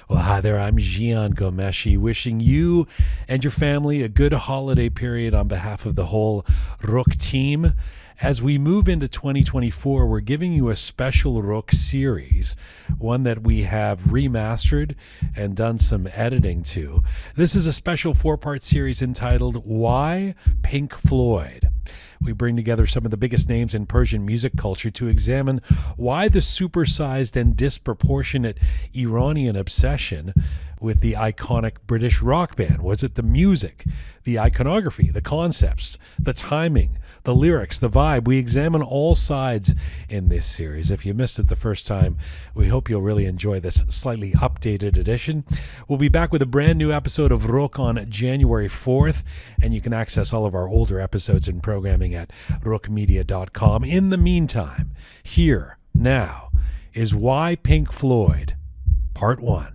Well, hi there. I'm Jian Ghomeshi, wishing you and your family a good holiday period on behalf of the whole Roqe team. As we move into 2024, we're giving you a special Roqe series, one that we have remastered and done some editing to. This is a special 4-part series entitled Why Pink Floyd? We bring together some of the biggest names in Persian music culture to examine why the supersized and disproportionate Iranian obsession with the iconic British rock band. Was it the music, the iconography, the concepts, the timing, the lyrics, the vibe? We examine all sides in this series. If you missed it the first time, we hope you'll really enjoy this slightly updated edition. We'll be back with a brand new episode of Roqe on January 4th, and you can access all of our older episodes and programming at roqemedia.com. In the meantime, here, now, is Why Pink Floyd, Part 1.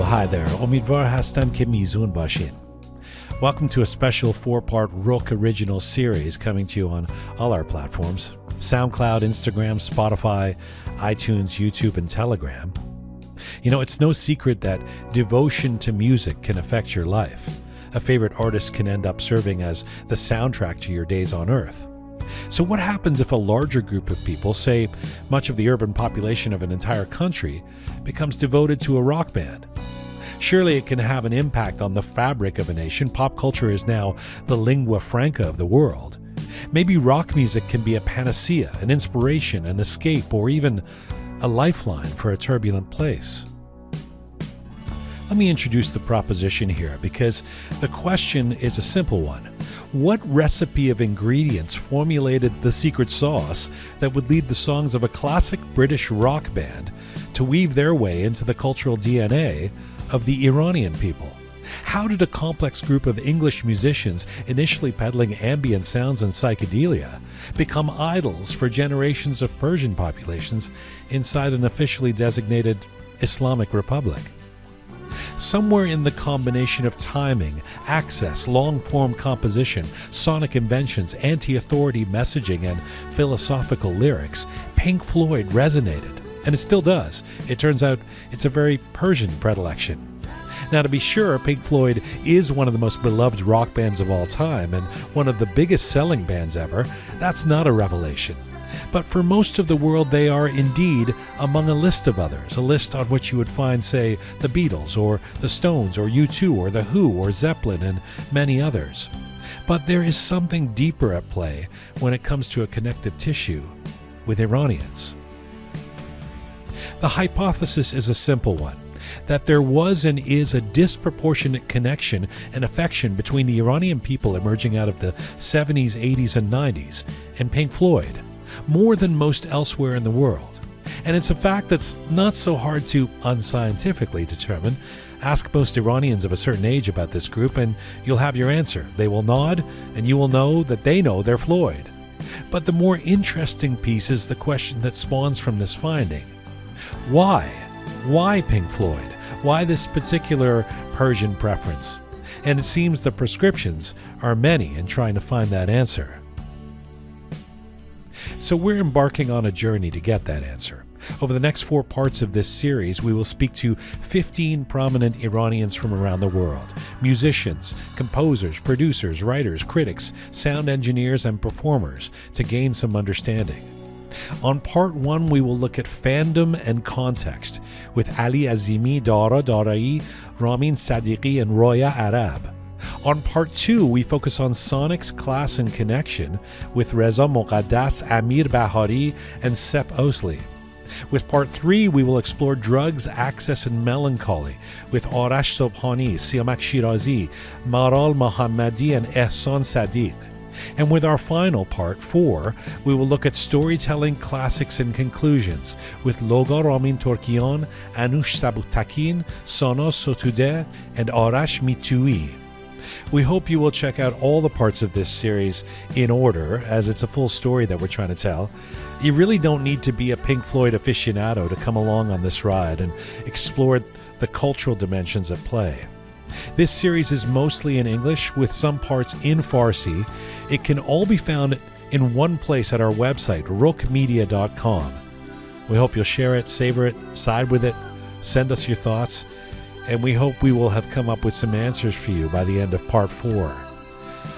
Hi there, امیدوار هستم که میزون باشین. Welcome to a special 4-part Roqe Original Series coming to you on all our platforms: SoundCloud, Instagram, Spotify, iTunes, YouTube, and Telegram. You know, it's no secret that devotion to music can affect your life. A favorite artist can end up serving as the soundtrack to your days on Earth. So what happens if a larger group of people, say much of the urban population of an entire country, becomes devoted to a rock band? Surely it can have an impact on the fabric of a nation. Pop culture is now the lingua franca of the world. Maybe rock music can be a panacea, an inspiration, an escape, or even a lifeline for a turbulent place. Let me introduce the proposition here, because the question is a simple one. What recipe of ingredients formulated the secret sauce that would lead the songs of a classic British rock band to weave their way into the cultural DNA of the Iranian people? How did a complex group of English musicians, initially peddling ambient sounds and psychedelia, become idols for generations of Persian populations inside an officially designated Islamic Republic? Somewhere in the combination of timing, access, long-form composition, sonic inventions, anti-authority messaging, and philosophical lyrics, Pink Floyd resonated. And it still does. It turns out it's a very Persian predilection. Now, to be sure, Pink Floyd is one of the most beloved rock bands of all time and one of the biggest selling bands ever. That's not a revelation. But for most of the world, they are indeed among a list of others, a list on which you would find, say, the Beatles, or the Stones, or U2, or The Who, or Zeppelin, and many others. But there is something deeper at play when it comes to a connective tissue with Iranians. The hypothesis is a simple one, that there was and is a disproportionate connection and affection between the Iranian people emerging out of the 70s, 80s, and 90s and Pink Floyd, more than most elsewhere in the world. And it's a fact that's not so hard to unscientifically determine. Ask most Iranians of a certain age about this group and you'll have your answer. They will nod and you will know that they know they're Floyd. But the more interesting piece is the question that spawns from this finding. Why? Why Pink Floyd? Why this particular Persian preference? And it seems the prescriptions are many in trying to find that answer. So we're embarking on a journey to get that answer. Over the next 4 parts of this series, we will speak to 15 prominent Iranians from around the world, musicians, composers, producers, writers, critics, sound engineers, and performers, to gain some understanding. On part 1, we will look at Fandom and Context with Ali Azimi, Dara Daraee, Ramin Sadighi, and Roya Arab. On part 2, we focus on Sonic's class and connection with Reza Moqaddas, Amir Bahari, and Sepp Osley. With part 3, we will explore drugs, access, and melancholy with Arash Sobhani, Siamak Shirazi, Maral Mohammadi, and Ehsan Sadiq. And with our final part 4, we will look at storytelling classics and conclusions with Loga Ramin Torkian, Anush Sabutakin, Sana Sotude, and Arash Mitui. We hope you will check out all the parts of this series in order, as it's a full story that we're trying to tell. You really don't need to be a Pink Floyd aficionado to come along on this ride and explore the cultural dimensions at play. This series is mostly in English, with some parts in Farsi. It can all be found in one place at our website, roqemedia.com. We hope you'll share it, savor it, side with it, send us your thoughts, and we hope we will have come up with some answers for you by the end of part 4.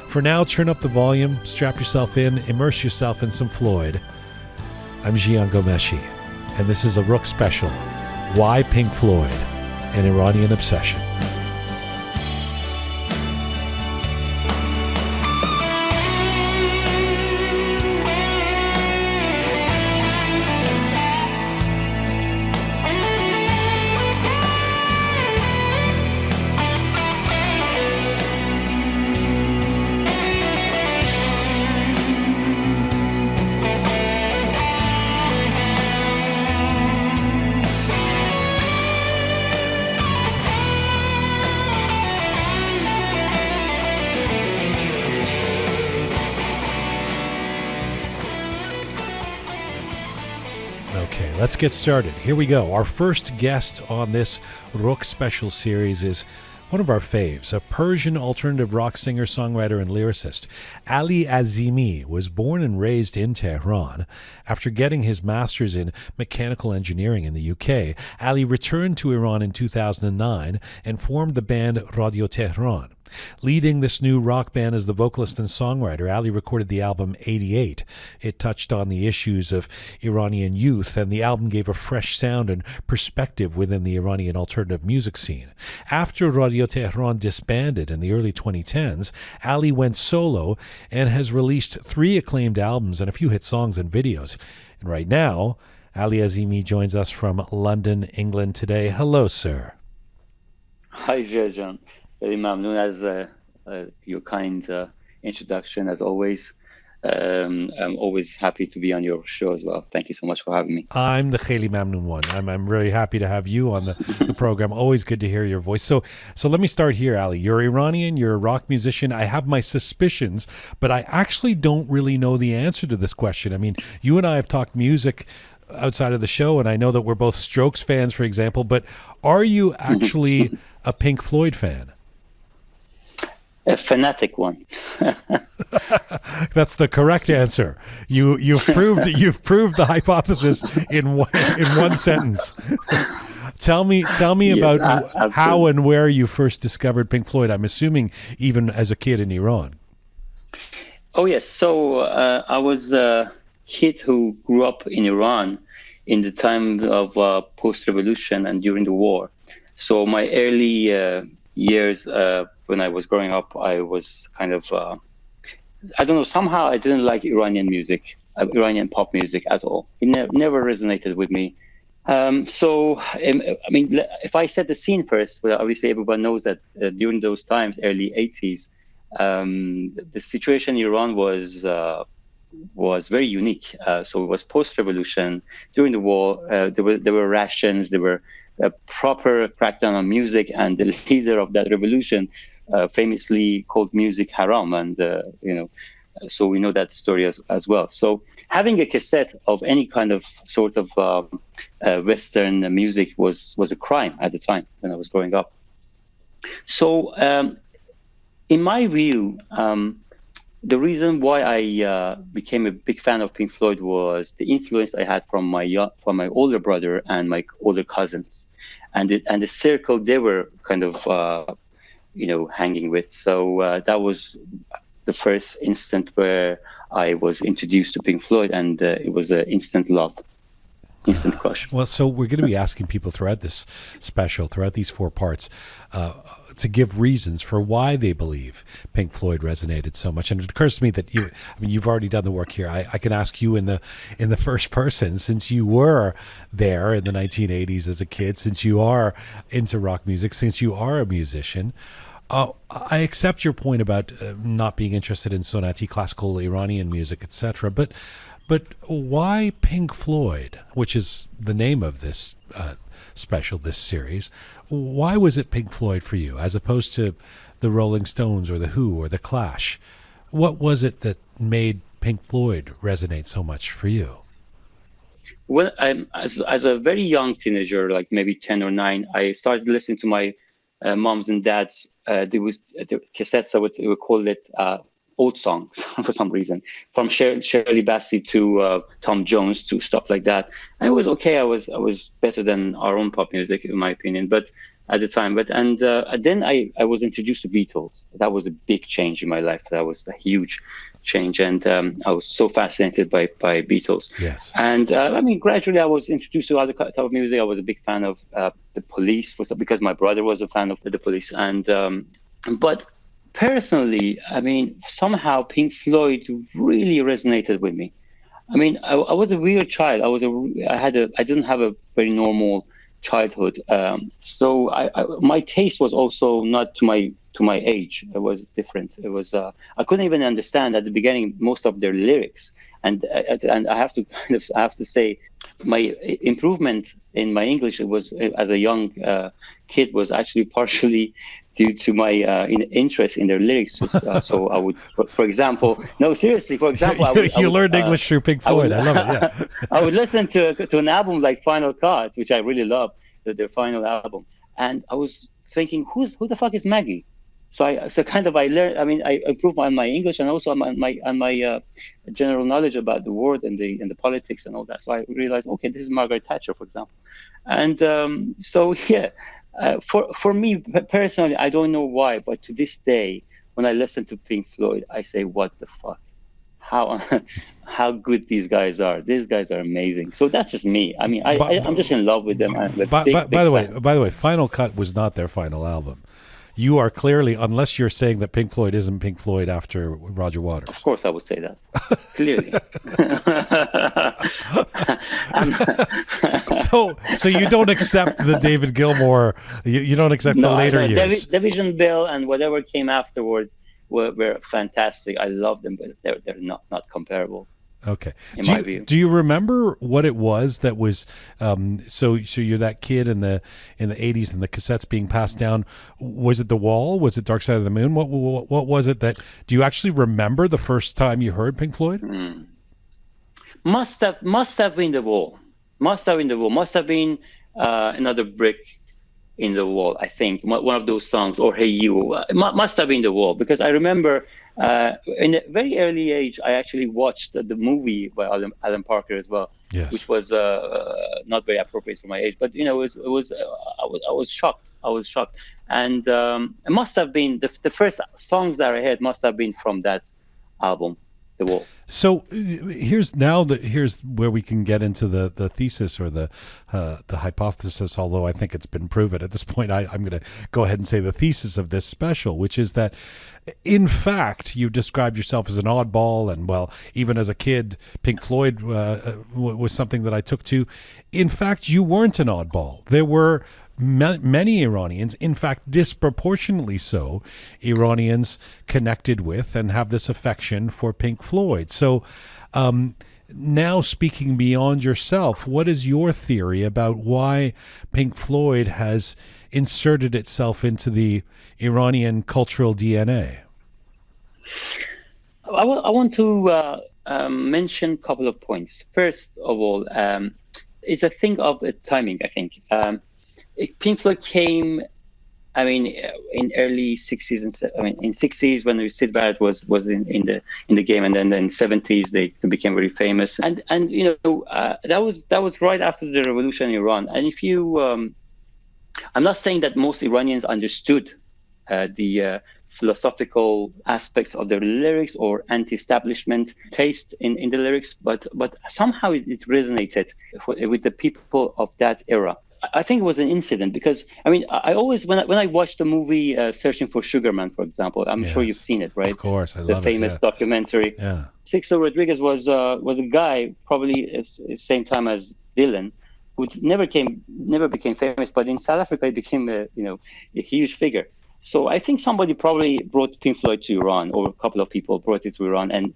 For now, turn up the volume, strap yourself in, immerse yourself in some Floyd. I'm Jian Ghomeshi, and this is a Roqe special, Why Pink Floyd? An Iranian Obsession. Let's get started. Here we go. Our first guest on this Roqe special series is one of our faves, a Persian alternative rock singer, songwriter, and lyricist. Ali Azimi was born and raised in Tehran. After getting his master's in mechanical engineering in the UK, Ali returned to Iran in 2009 and formed the band Radio Tehran. Leading this new rock band as the vocalist and songwriter, Ali recorded the album 88. It touched on the issues of Iranian youth, and the album gave a fresh sound and perspective within the Iranian alternative music scene. After Radio Tehran disbanded in the early 2010s, Ali went solo and has released 3 acclaimed albums and a few hit songs and videos. And right now, Ali Azimi joins us from London, England today. Hello, sir. Hi, Jajan. Very mamnoon as your kind introduction, as always. I'm always happy to be on your show as well. Thank you so much for having me. I'm the Khali Mamnoon one. I'm really happy to have you on the program. Always good to hear your voice. So let me start here, Ali. You're Iranian, you're a rock musician. I have my suspicions, but I actually don't really know the answer to this question. I mean, you and I have talked music outside of the show, and I know that we're both Strokes fans, for example, but are you actually a Pink Floyd fan? A fanatic one. That's the correct answer. You've proved the hypothesis in one sentence. Tell me about how and where you first discovered Pink Floyd. I'm assuming even as a kid in Iran. Oh yes. So I was a kid who grew up in Iran in the time of post-revolution and during the war. So my early years when I was growing up, I was kind of, I don't know, somehow I didn't like Iranian music, Iranian pop music at all. It never resonated with me. I mean, if I set the scene first, well, obviously everyone knows that during those times, early 80s, the situation in Iran was very unique. So it was post-revolution. During the war, there were rations, there were a proper crackdown on music, and the leader of that revolution famously called music haram, and so we know that story as well. So having a cassette of any kind of sort of Western music was a crime at the time when I was growing up. So in my view, the reason why I became a big fan of Pink Floyd was the influence I had from my older brother and my older cousins, and the circle they were kind of hanging with. So that was the first instant where I was introduced to Pink Floyd, and it was an instant love. instant crush. Well, so we're going to be asking people throughout this special, throughout these 4 parts, to give reasons for why they believe Pink Floyd resonated so much. And it occurs to me that you've already done the work here. I can ask you in the first person, since you were there in the 1980s as a kid, since you are into rock music, since you are a musician. I accept your point about not being interested in Sonati, classical Iranian music, etc. But why Pink Floyd, which is the name of this special, this series? Why was it Pink Floyd for you, as opposed to the Rolling Stones or the Who or the Clash? What was it that made Pink Floyd resonate so much for you? Well, as a very young teenager, like maybe 10 or 9, I started listening to my mom's and dad's. There was the cassettes. We would call it old songs for some reason, from Shirley Bassey to Tom Jones to stuff like that. And it was okay. I was better than our own pop music, in my opinion, but at the time. And then I was introduced to Beatles. That was a big change in my life. That was a huge change, and I was so fascinated by Beatles. Yes. And I mean, gradually I was introduced to other type of music. I was a big fan of the Police, because my brother was a fan of the Police, and but personally, I mean, somehow Pink Floyd really resonated with me. I mean, I was a weird child. I didn't have a very normal childhood. So my taste was also not to my age. It was different. It was I couldn't even understand at the beginning most of their lyrics, and I have to say, my improvement in my English was as a young kid was actually partially due to my interest in their lyrics. So I would, for example, no, seriously, for example, you learned English through Pink Floyd. I love it. Yeah. I would listen to an album like Final Cut, which I really love, their final album, and I was thinking, who the fuck is Maggie? So I learned. I mean, I improved on my English and also on my general knowledge about the world and the politics and all that. So I realized, okay, this is Margaret Thatcher, for example, and so yeah. For me personally, I don't know why, but to this day, when I listen to Pink Floyd, I say, "What the fuck? How good these guys are! These guys are amazing." So that's just me. I mean, I'm just in love with them. By the way, Final Cut was not their final album. You are clearly, unless you're saying that Pink Floyd isn't Pink Floyd after Roger Waters. Of course, I would say that. Clearly. So you don't accept the David Gilmour. You don't accept the later years. Division Bell and whatever came afterwards were fantastic. I love them, but they're not comparable. Okay. In my view. Do you remember what it was that was so you're that kid in the 80s and the cassettes being passed down? Was it The Wall? Was it Dark Side of the Moon? What was it that, do you actually remember the first time you heard Pink Floyd? Must have been The Wall. Must have been Another Brick in the Wall, I think. One of those songs, or Hey You. Must have been The Wall, because I remember in a very early age, I actually watched the movie by Alan Parker as well, yes, which was not very appropriate for my age. But I was shocked. And it must have been the first songs that I heard must have been from that album, The Wall. So here's where we can get into the thesis or the hypothesis, although I think it's been proven at this point. I'm going to go ahead and say the thesis of this special, which is that, in fact, you described yourself as an oddball, and, well, even as a kid, Pink Floyd was something that I took to. In fact, you weren't an oddball. There were many Iranians, in fact, disproportionately so, Iranians connected with and have this affection for Pink Floyd. So now, speaking beyond yourself, what is your theory about why Pink Floyd has inserted itself into the Iranian cultural DNA? I want to mention a couple of points. First of all, it's a thing of timing, I think. Pink Floyd came, I mean, in early 60s in 60s when Sid Barrett was in the game, and then in 70s they became very famous, and that was right after the revolution in Iran. And if you, I'm not saying that most Iranians understood the philosophical aspects of the lyrics or anti-establishment taste in the lyrics, but somehow it resonated with the people of that era. I think it was an incident because I mean I always when I watched the movie Searching for Sugar Man, for example, I'm sure you've seen it, right? Of course, I love the famous documentary. Yeah. Sixto Rodriguez was a guy probably at the same time as Dylan, who never became famous, but in South Africa he became a huge figure. So I think somebody probably brought Pink Floyd to Iran, or a couple of people brought it to Iran, and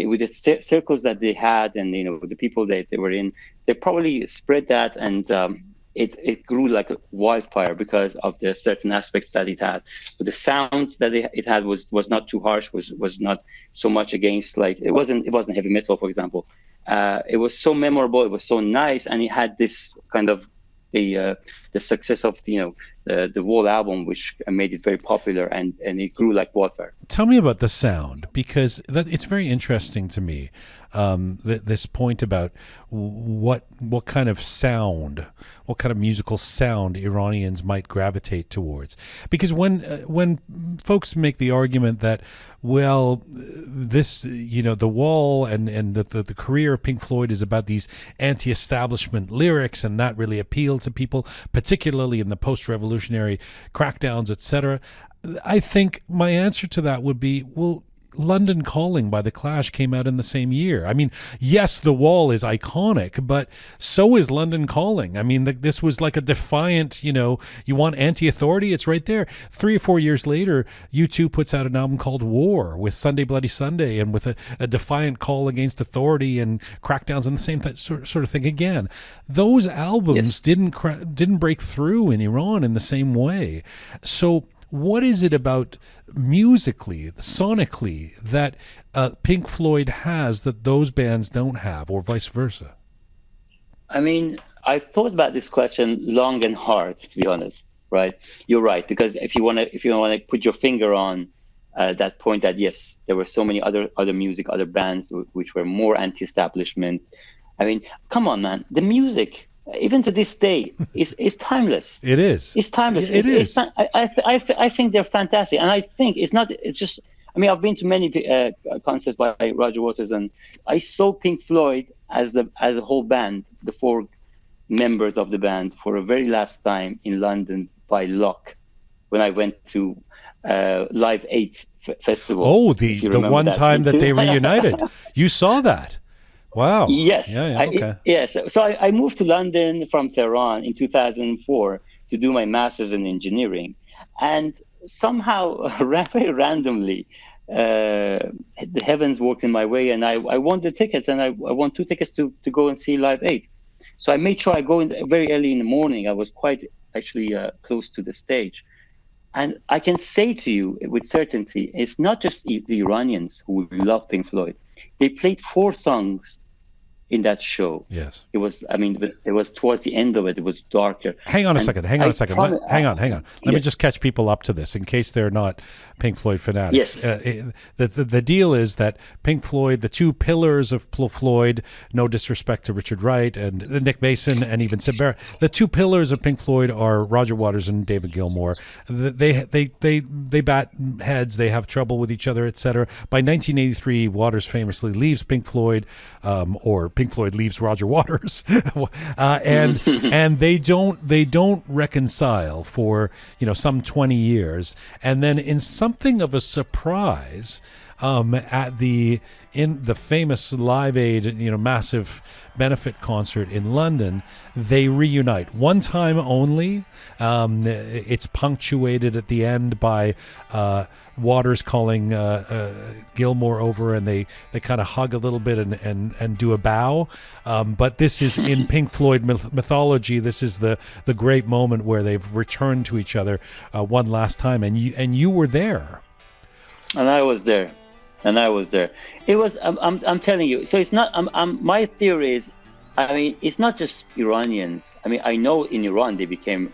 with the circles that they had, and the people that they were in, they probably spread that, and it grew like a wildfire because of the certain aspects that it had. But the sound that it had was not too harsh, was not so much against, like it wasn't heavy metal, for example. It was so memorable, it was so nice, and it had this kind of the success of the Wall album, which made it very popular, and it grew like wildfire. Tell me about the sound, because it's very interesting to me. This point about what kind of sound, what kind of musical sound Iranians might gravitate towards. Because when folks make the argument that, well, this the Wall and the career of Pink Floyd is about these anti-establishment lyrics, and that really appealed to people, particularly in the post-revolutionary crackdowns, etc. I think my answer to that would be, well, London Calling by The Clash came out in the same year. I mean, yes, The Wall is iconic, but so is London Calling. I mean, this was like a defiant, you want anti-authority, it's right there. 3 or 4 years later, U2 puts out an album called War with Sunday Bloody Sunday, and with a defiant call against authority and crackdowns and the same sort of thing again. Those albums didn't break through in Iran in the same way. So what is it about musically, sonically, that Pink Floyd has that those bands don't have, or vice versa? I mean, I thought about this question long and hard, to be honest. Right? You're right, because if you want to put your finger on that point, that yes, there were so many other music, other bands which were more anti-establishment. I mean, come on, man, the music, even to this day, is timeless. It is. It's timeless. It is. I think they're fantastic, and I think it's just. I mean, I've been to many concerts by Roger Waters, and I saw Pink Floyd as a whole band, the 4 members of the band, for a very last time in London by luck, when I went to Live 8 festival. Oh, the one time that they reunited. You saw that. Wow. Yes. Yeah, okay. Yes. So I moved to London from Tehran in 2004 to do my master's in engineering. And somehow, very randomly, the heavens worked in my way, and I won the tickets, and I won 2 tickets to go and see Live 8. So I made sure I go in very early in the morning. I was quite actually close to the stage. And I can say to you with certainty, it's not just the Iranians who love Pink Floyd. They played 4 songs in that show. Yes. It was towards the end of it. It was darker. Hang on a second. Hang on. Let me just catch people up to this in case they're not Pink Floyd fanatics. Yes. The deal is that Pink Floyd, the 2 pillars of Floyd, no disrespect to Richard Wright and Nick Mason and even Sid Barrett, the 2 pillars of Pink Floyd are Roger Waters and David Gilmour. They bat heads. They have trouble with each other, etc. By 1983, Waters famously leaves Pink Floyd, or Pink Floyd leaves Roger Waters, and they don't reconcile for some 20 years, and then in something of a surprise, in the famous Live Aid, massive benefit concert in London, they reunite one time only. It's punctuated at the end by Waters calling Gilmour over, and they kind of hug a little bit and do a bow. But this is in Pink Floyd mythology. This is the great moment where they've returned to each other one last time, and you were there. And I was there. It was. I'm telling you. So it's not. My theory is, I mean, it's not just Iranians. I mean, I know in Iran they became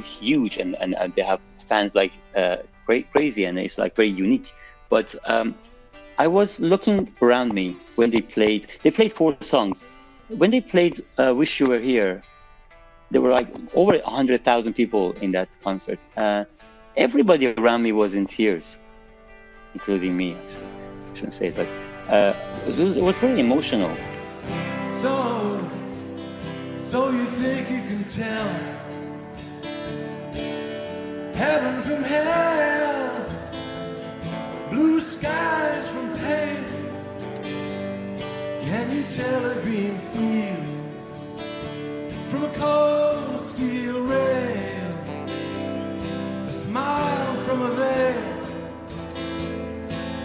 huge, and they have fans like crazy, and it's like very unique. But I was looking around me when they played. They played 4 songs. When they played "Wish You Were Here," there were like over 100,000 people in that concert. Everybody around me was in tears, including me, actually. I shouldn't say it, but it was very emotional. So you think you can tell heaven from hell, blue skies from pain? Can you tell a green field from a cold steel rail, a smile from a veil?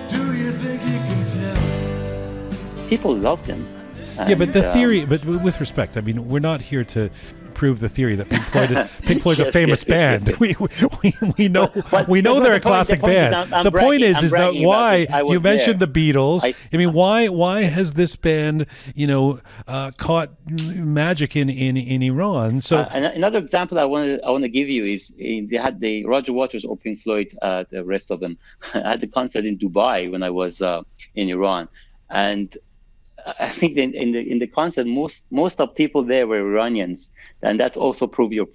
Do you think you can tell? People loved him. Yeah, but the theory, but with respect, I mean, we're not here to prove the theory that Pink Floyd's a famous band. We know they're a classic band. The point is that why you mentioned the Beatles. I mean, why has this band, caught magic in Iran? So another example I want to give you is they had the Roger Waters or Pink Floyd, the rest of them. I had a concert in Dubai when I was in Iran, and I think in the concert, most of people there were Iranians, and that also proves your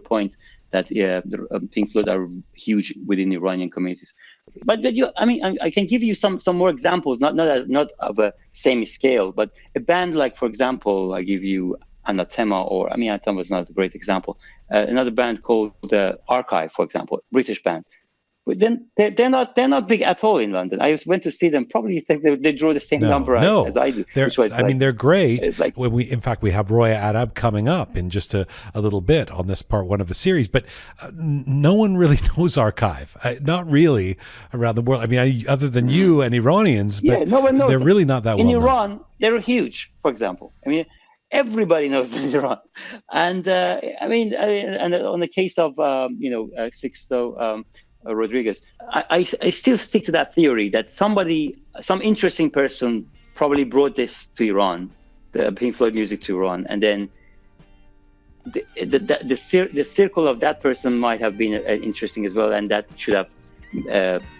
point that Pink Floyd are huge within Iranian communities. But I can give you some more examples, not of a same scale, but a band like, for example, I give you Anathema, Anathema is not a great example. Another band called Archive, for example, British band. But then they're not big at all in London. I went to see them. Probably they draw the same number as I do. They're great. In fact, we have Roya Arab coming up in just a little bit on this part one of the series. But no one really knows Archive. Not really around the world. I mean, other than you and Iranians, but no one knows they're really not that well known. In Iran, they're huge. For example, everybody knows them in Iran. And and on the case of Sixto Rodriguez, I still stick to that theory that some interesting person probably brought this to Iran, the Pink Floyd music to Iran, and then the circle of that person might have been interesting as well, and that should have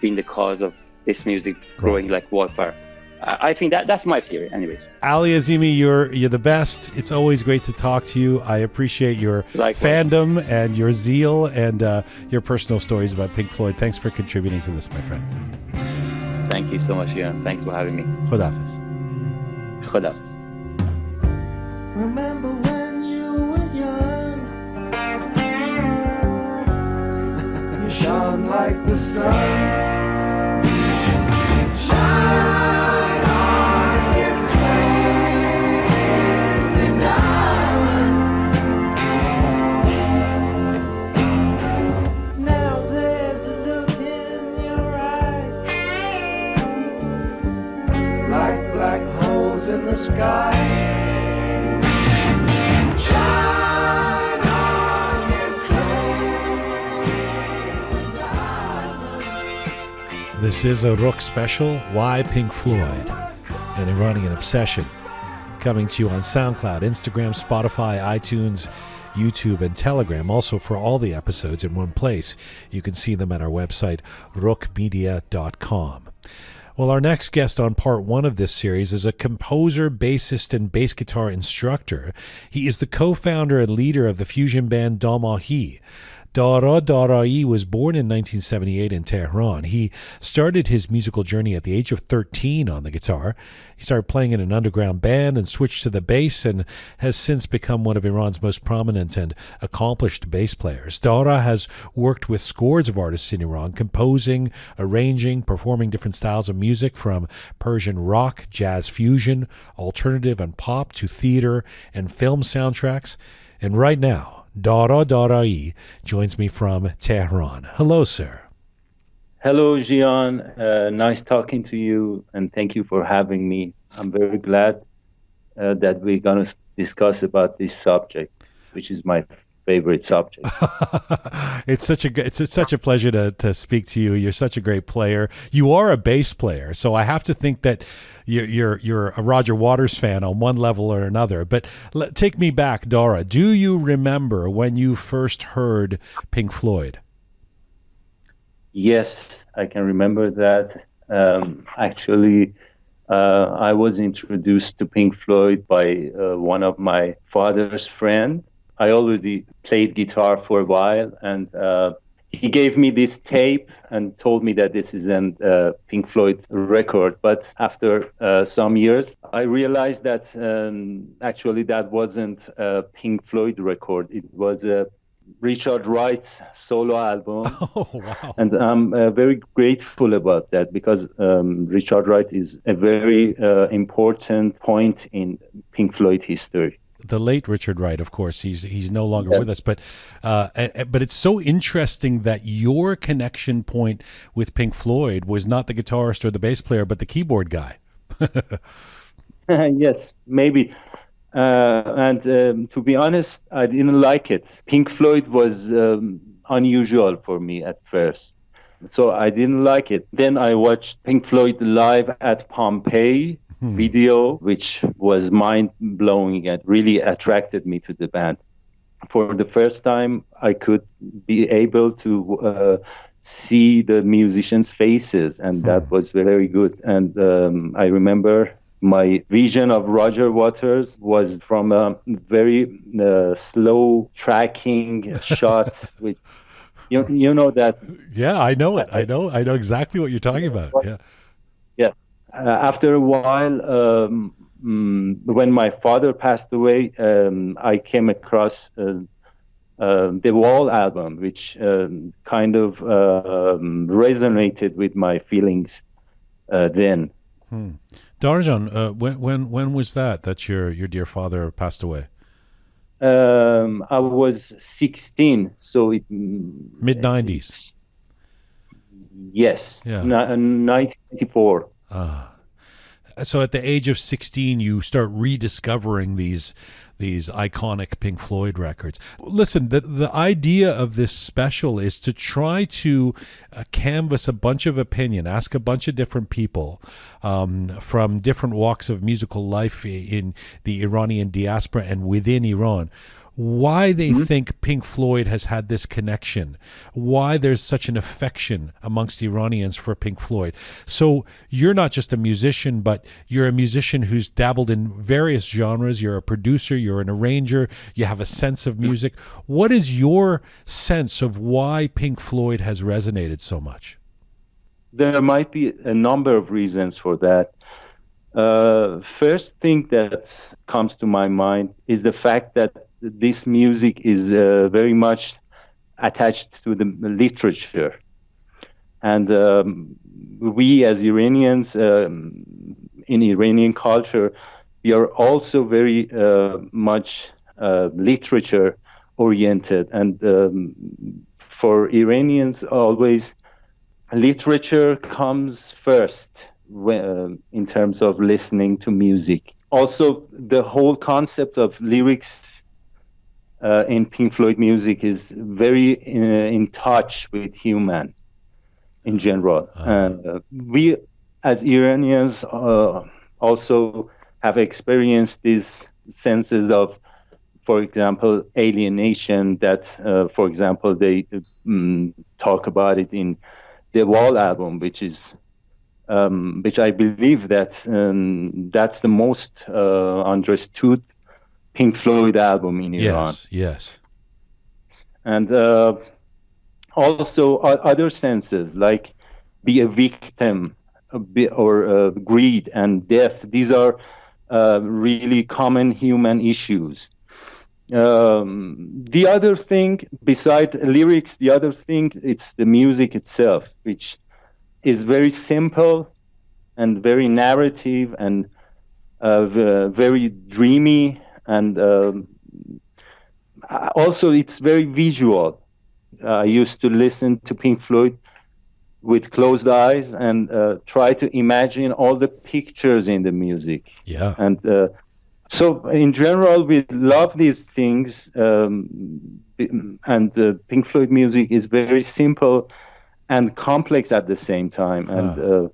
been the cause of this music growing like wildfire. I think that's my theory, anyways. Ali Azimi, you're the best. It's always great to talk to you. I appreciate your fandom and your zeal and your personal stories about Pink Floyd. Thanks for contributing to this, my friend. Thank you so much, Jian. Thanks for having me. Khodafis. Khodafis. Remember when you were young? You shone like the sun. In the sky, shine on, you crazy diamond. This is a Roqe special. Why Pink Floyd? An Iranian obsession. Coming to you on SoundCloud, Instagram, Spotify, iTunes, YouTube, and Telegram. Also, for all the episodes in one place, you can see them at our website, roqemedia.com. Well, our next guest on part one of this series is a composer, bassist, and bass guitar instructor. He is the co-founder and leader of the fusion band Damahi. Dara Daraee was born in 1978 in Tehran. He started his musical journey at the age of 13 on the guitar. He started playing in an underground band and switched to the bass and has since become one of Iran's most prominent and accomplished bass players. Dara has worked with scores of artists in Iran, composing, arranging, performing different styles of music from Persian rock, jazz fusion, alternative and pop to theater and film soundtracks. And right now, Dara Daraee joins me from Tehran. Hello, sir. Hello, Jian. Nice talking to you, and thank you for having me. I'm very glad that we're going to discuss about this subject, which is my favorite subject. It's such a pleasure to speak to you. You're such a great player. You are a bass player, so I have to think that you're a Roger Waters fan on one level or another. But take me back, Dara. Do you remember when you first heard Pink Floyd? Yes, I can remember that. Actually, I was introduced to Pink Floyd by one of my father's friends. I already played guitar for a while, and he gave me this tape and told me that this is an Pink Floyd record. But after some years, I realized that actually that wasn't a Pink Floyd record. It was a Richard Wright's solo album. Oh, wow. And I'm very grateful about that, because Richard Wright is a very important point in Pink Floyd history. The late Richard Wright, of course, he's no longer with us, but it's so interesting that your connection point with Pink Floyd was not the guitarist or the bass player, but the keyboard guy. Yes, maybe. And to be honest, I didn't like it. Pink Floyd was unusual for me at first, so I didn't like it. Then I watched Pink Floyd live at Pompeii video, which was mind-blowing and really attracted me to the band. For the first time, I could be able to see the musicians' faces, and that was very good. And I remember my vision of Roger Waters was from a very slow tracking shot with, you know that. Yeah, I know it. I know exactly what you're talking about. Yeah. Yeah. After a while, when my father passed away, I came across the Wall album, which kind of resonated with my feelings then. Darajan, when was that your dear father passed away? I was 16, so it mid-90s. Yes, yeah. 1994. So at the age of 16, you start rediscovering these iconic Pink Floyd records. Listen, the idea of this special is to try to canvas a bunch of opinion, ask a bunch of different people from different walks of musical life in the Iranian diaspora and within Iran, why they think Pink Floyd has had this connection, why there's such an affection amongst Iranians for Pink Floyd. So you're not just a musician, but you're a musician who's dabbled in various genres. You're a producer, you're an arranger, you have a sense of music. What is your sense of why Pink Floyd has resonated so much? There might be a number of reasons for that. First thing that comes to my mind is the fact that this music is very much attached to the literature. And we as Iranians, in Iranian culture, we are also very much literature oriented. And for Iranians, always literature comes first in terms of listening to music. Also, the whole concept of lyrics in Pink Floyd music is very in touch with human in general. We as Iranians also have experienced these senses of, for example, alienation that, for example, they talk about it in the Wall album, which I believe that that's the most understood Pink Floyd album in Iran. Yes. And also other senses like be a victim or greed and death. These are really common human issues. The other thing, besides lyrics, it's the music itself, which is very simple and very narrative and very dreamy. And also, it's very visual. I used to listen to Pink Floyd with closed eyes and try to imagine all the pictures in the music. Yeah. And so, in general, we love these things. And Pink Floyd music is very simple and complex at the same time. And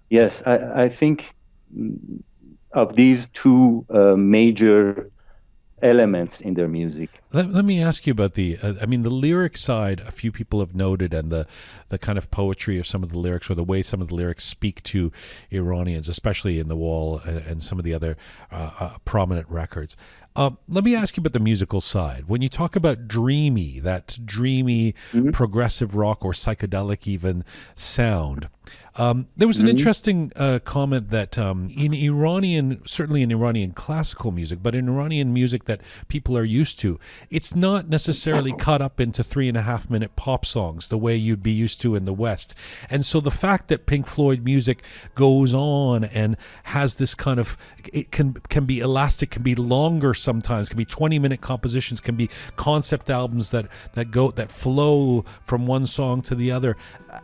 yes, I think of these two major elements in their music. Let me ask you about the lyric side. A few people have noted, and the kind of poetry of some of the lyrics, or the way some of the lyrics speak to Iranians, especially in The Wall and some of the other prominent records. Let me ask you about the musical side. When you talk about dreamy, that dreamy progressive rock or psychedelic even sound, there was an interesting comment that in Iranian, certainly in Iranian classical music, but in Iranian music that people are used to, it's not necessarily cut up into 3.5-minute pop songs the way you'd be used to in the West. And so the fact that Pink Floyd music goes on and has this kind of, it can be elastic, can be longer sometimes, can be 20-minute compositions, can be concept albums that flow from one song to the other,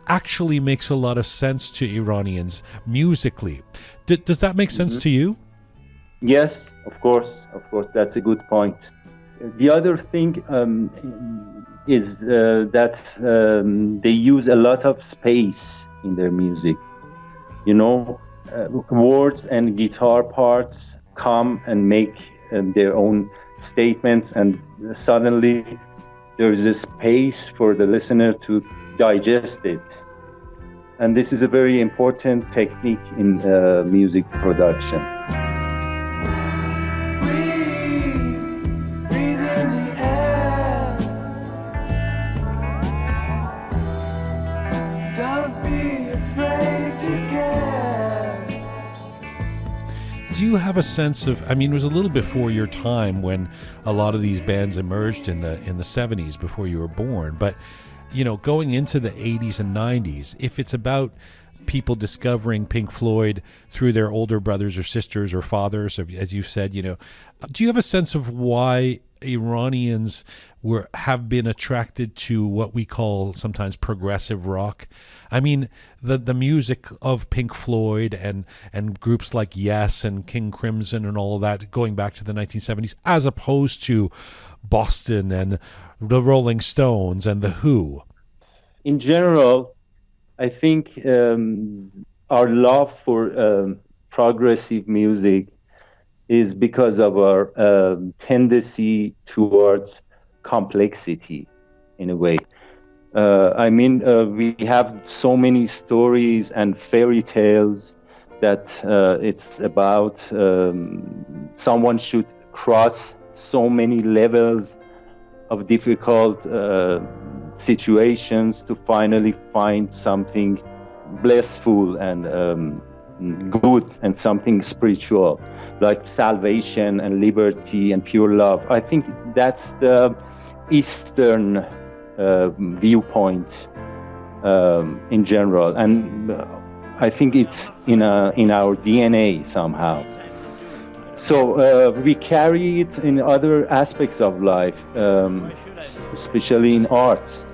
actually makes a lot of sense to Iranians musically. Does that make sense to you? Yes, of course, that's a good point. The other thing is that they use a lot of space in their music. Words and guitar parts come and make their own statements, and suddenly there is a space for the listener to digest it. And this is a very important technique in music production. Breathe in the air. Don't be afraid to care. Do you have a sense of, I mean, it was a little before your time when a lot of these bands emerged in the 70s, before you were born, but going into the 80s and 90s, if it's about people discovering Pink Floyd through their older brothers or sisters or fathers, as you said, do you have a sense of why Iranians have been attracted to what we call sometimes progressive rock? I mean, the music of Pink Floyd and groups like Yes and King Crimson and all of that going back to the 1970s, as opposed to Boston and the Rolling Stones and the Who. In general, I think our love for progressive music is because of our tendency towards complexity, in a way. We have so many stories and fairy tales that it's about someone should cross so many levels of difficult situations to finally find something blissful and good and something spiritual, like salvation and liberty and pure love. I think that's the Eastern viewpoint in general, and I think it's in our DNA somehow. So we carry it in other aspects of life, especially in arts.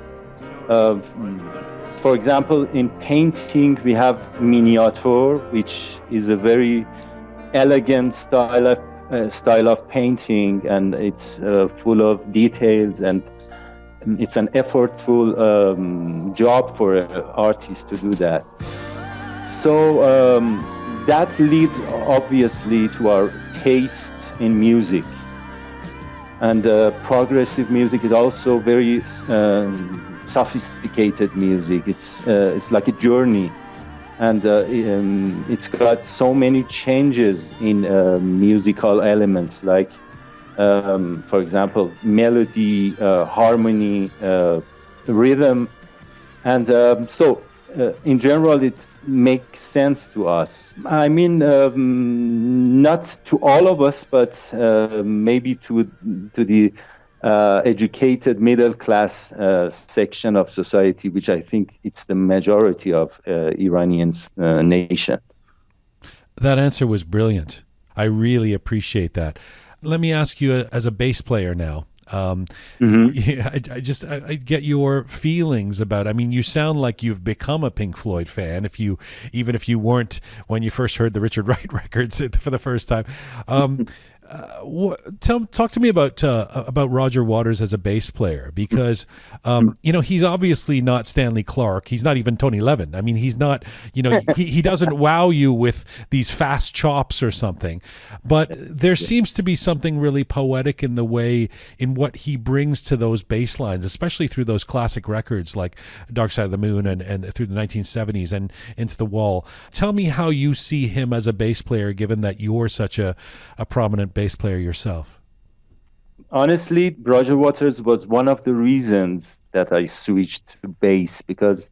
For example, in painting, we have miniature, which is a very elegant style of painting, and it's full of details, and it's an effortful job for an artist to do that. So that leads obviously to our taste in music. And progressive music is also very sophisticated music. It's like a journey, and it's got so many changes in musical elements, like for example, melody, harmony, rhythm, and so in general it makes sense to us. I mean, not to all of us, but maybe to the educated middle class section of society, which I think it's the majority of Iranians nation. That answer was brilliant. I really appreciate that. Let me ask you, as a bass player now, I get your feelings about, I mean, you sound like you've become a Pink Floyd fan, even if you weren't when you first heard the Richard Wright records for the first time. Talk to me about Roger Waters as a bass player, because he's obviously not Stanley Clarke. He's not even Tony Levin. I mean, he's not, he doesn't wow you with these fast chops or something, but there seems to be something really poetic in the way in what he brings to those bass lines, especially through those classic records like Dark Side of the Moon and through the 1970s and Into the Wall. Tell me how you see him as a bass player, given that you're such a prominent bass player yourself. Honestly, Roger Waters was one of the reasons that I switched to bass, because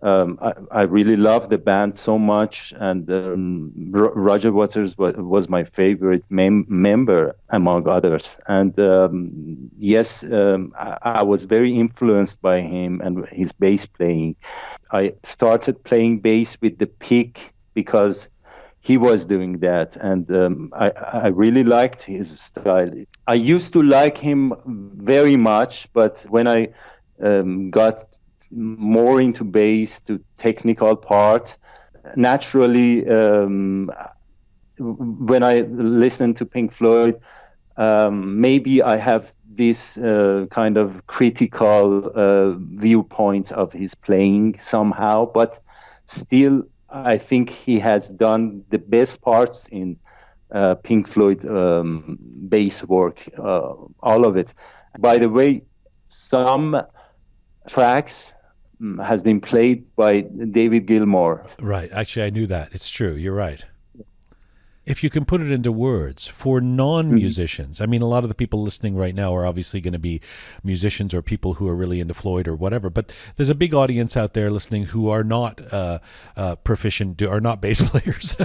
I really love the band so much, and Roger Waters was my favorite member among others. And yes, I was very influenced by him and his bass playing. I started playing bass with the pick because he was doing that, and I really liked his style. I used to like him very much, but when I got more into bass, to technical part, naturally, when I listen to Pink Floyd, maybe I have this kind of critical viewpoint of his playing somehow, but still, I think he has done the best parts in Pink Floyd bass work, all of it. By the way, some tracks has been played by David Gilmour. Right. Actually, I knew that. It's true. You're right. If you can put it into words for non-musicians, I mean, a lot of the people listening right now are obviously going to be musicians or people who are really into Floyd or whatever, but there's a big audience out there listening who are not proficient, are not bass players.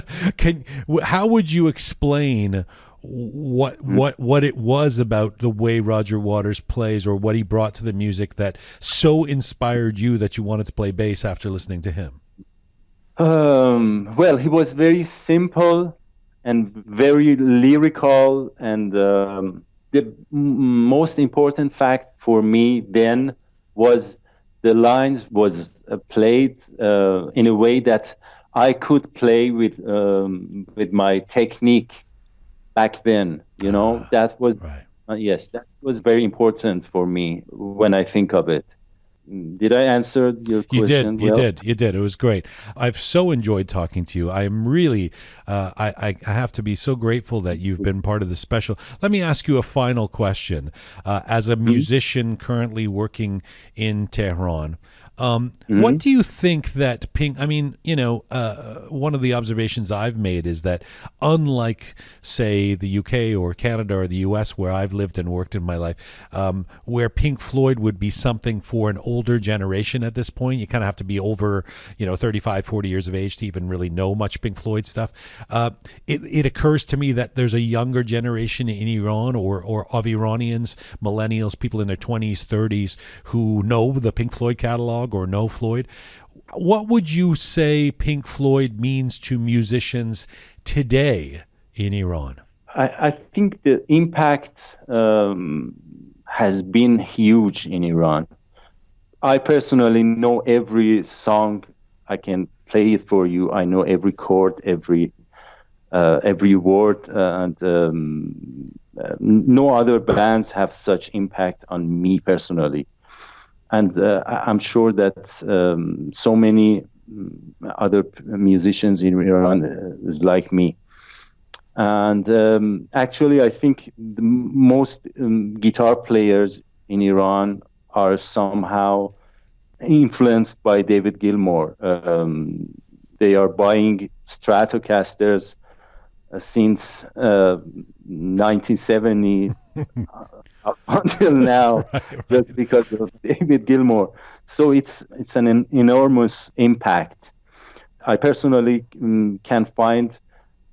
How would you explain what it was about the way Roger Waters plays, or what he brought to the music, that so inspired you that you wanted to play bass after listening to him? Well, he was very simple and very lyrical, and the most important fact for me then was the lines was played in a way that I could play with my technique back then. That was right. Yes, that was very important for me when I think of it. Did I answer your question? You did. It was great. I've so enjoyed talking to you. I am really, I have to be so grateful that you've been part of this special. Let me ask you a final question. As a musician currently working in Tehran, what do you think that Pink, I mean, one of the observations I've made is that unlike, say, the UK or Canada or the US, where I've lived and worked in my life, where Pink Floyd would be something for an older generation at this point, you kind of have to be over, 35, 40 years of age to even really know much Pink Floyd stuff. It occurs to me that there's a younger generation in Iran or of Iranians, millennials, people in their 20s, 30s, who know the Pink Floyd catalog or know Floyd. What would you say Pink Floyd means to musicians today in Iran? I think the impact has been huge in Iran. I personally know every song. I can play it for you. I know every chord, every word, and no other bands have such impact on me personally. And I'm sure that so many other musicians in Iran is like me. And actually, I think the most guitar players in Iran are somehow influenced by David Gilmour. They are buying Stratocasters since 1970 up until now, right. Just because of David Gilmour. So it's an enormous impact. I personally can find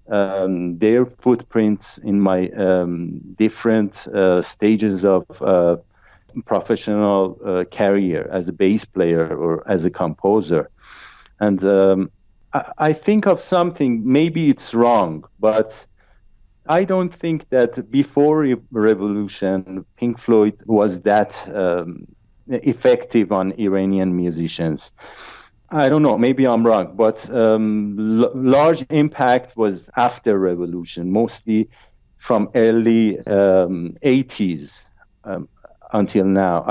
their footprints in my different stages of professional career as a bass player or as a composer. And I think of something, maybe it's wrong, but I don't think that before revolution, Pink Floyd was that effective on Iranian musicians. I don't know, maybe I'm wrong, but large impact was after revolution, mostly from early 80s until now.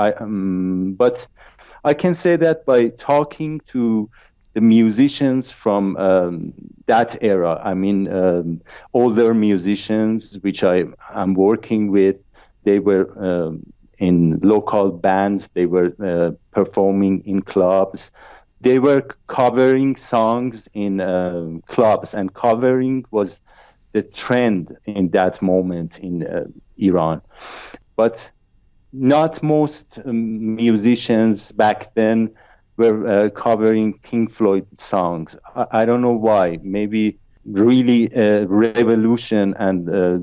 But I can say that by talking to the musicians from that era, I mean, older musicians, which I'm working with, they were in local bands, they were performing in clubs. They were covering songs in clubs, and covering was the trend in that moment in Iran. but not most musicians back then were covering Pink Floyd songs. I don't know why. Maybe really Revolution and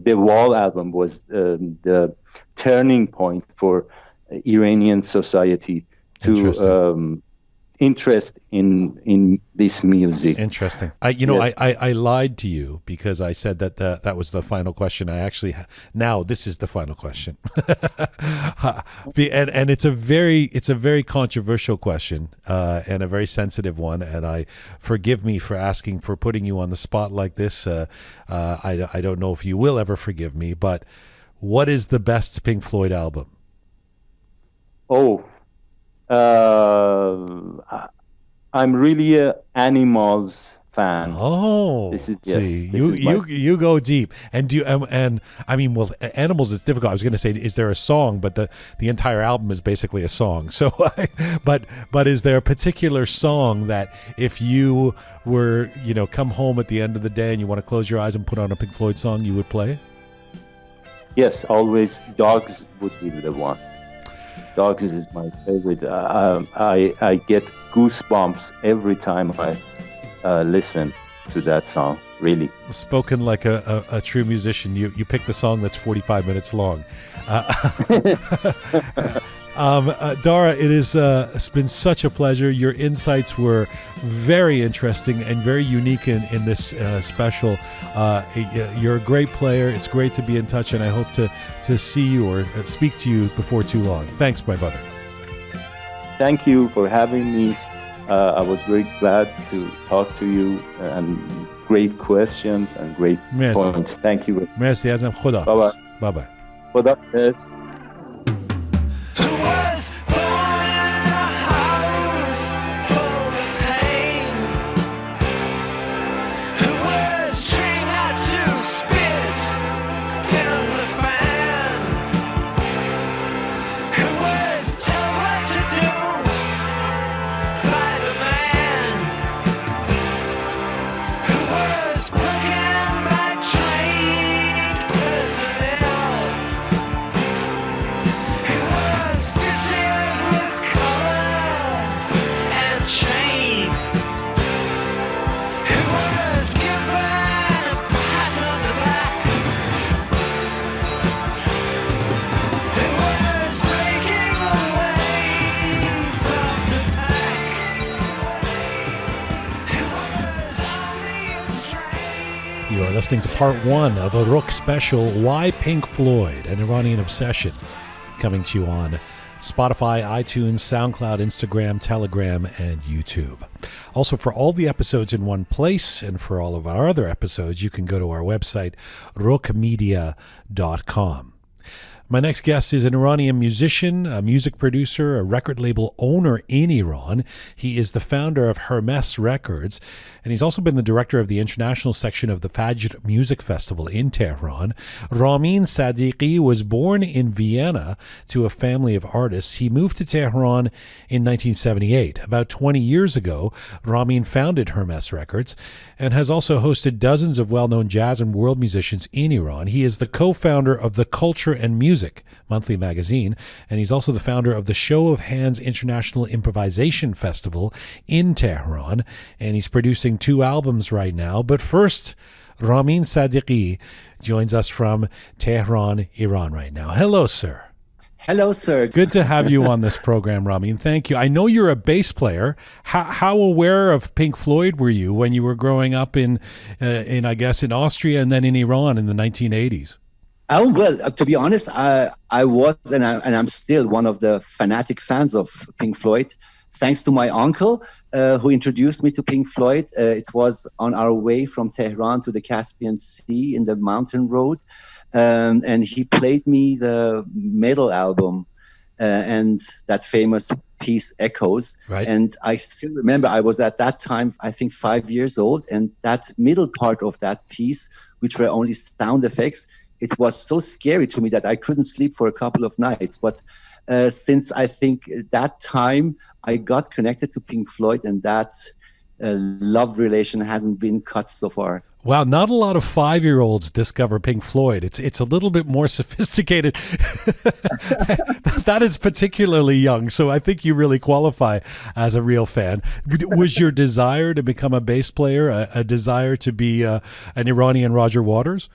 the Wall album was the turning point for Iranian society to interest in this music. Interesting. I lied to you because I said that was the final question. I actually now this is the final question, and it's a very controversial question and a very sensitive one. And forgive me for putting you on the spot like this. I don't know if you will ever forgive me, but what is the best Pink Floyd album? I'm really an Animals fan. Oh, you go deep. And well, Animals is difficult. I was going to say, is there a song? But the entire album is basically a song. So, but is there a particular song that if you were, come home at the end of the day and you want to close your eyes and put on a Pink Floyd song, you would play? Yes, always. Dogs would be the one. Dogs is my favorite. I get goosebumps every time I listen to that song. Really, spoken like a true musician. You picked the song that's 45 minutes long. Dara, it's been such a pleasure. Your insights were very interesting and very unique in this special. You're a great player. It's great to be in touch, and I hope to see you or speak to you before too long. Thanks, my brother. Thank you for having me. I was very glad to talk to you, and great questions and great points. Thank you. Merci ازم. خدا. Bye bye. خدا حافظ. You are listening to part one of a Roqe special, Why Pink Floyd, an Iranian Obsession, coming to you on Spotify, iTunes, SoundCloud, Instagram, Telegram, and YouTube. Also, for all the episodes in one place and for all of our other episodes, you can go to our website, roqemedia.com. My next guest is an Iranian musician, a music producer, a record label owner in Iran. He is the founder of Hermes Records, and he's also been the director of the international section of the Fajr Music Festival in Tehran. Ramin Sadighi was born in Vienna to a family of artists. He moved to Tehran in 1978. About 20 years ago, Ramin founded Hermes Records and has also hosted dozens of well-known jazz and world musicians in Iran. He is the co-founder of the Culture and Music monthly magazine, and he's also the founder of the Show of Hands International Improvisation Festival in Tehran, and he's producing 2 albums right now. But first, Ramin Sadighi joins us from Tehran, Iran right now. Hello, sir. Hello, sir. Good to have you on this program, Ramin. Thank you. I know you're a bass player. How aware of Pink Floyd were you when you were growing up in I guess, in Austria and then in Iran in the 1980s? Oh, well, to be honest, I was and I'm still one of the fanatic fans of Pink Floyd, thanks to my uncle who introduced me to Pink Floyd. It was on our way from Tehran to the Caspian Sea in the mountain road, and he played me the Metal album and that famous piece Echoes. Right. And I still remember I was at that time, I think 5 years old, and that middle part of that piece, which were only sound effects, it was so scary to me that I couldn't sleep for a couple of nights. But since I think that time, I got connected to Pink Floyd, and that love relation hasn't been cut so far. Wow, not a lot of 5-year-olds discover Pink Floyd. It's a little bit more sophisticated. That is particularly young, so I think you really qualify as a real fan. Was your desire to become a bass player a desire to be an Iranian Roger Waters?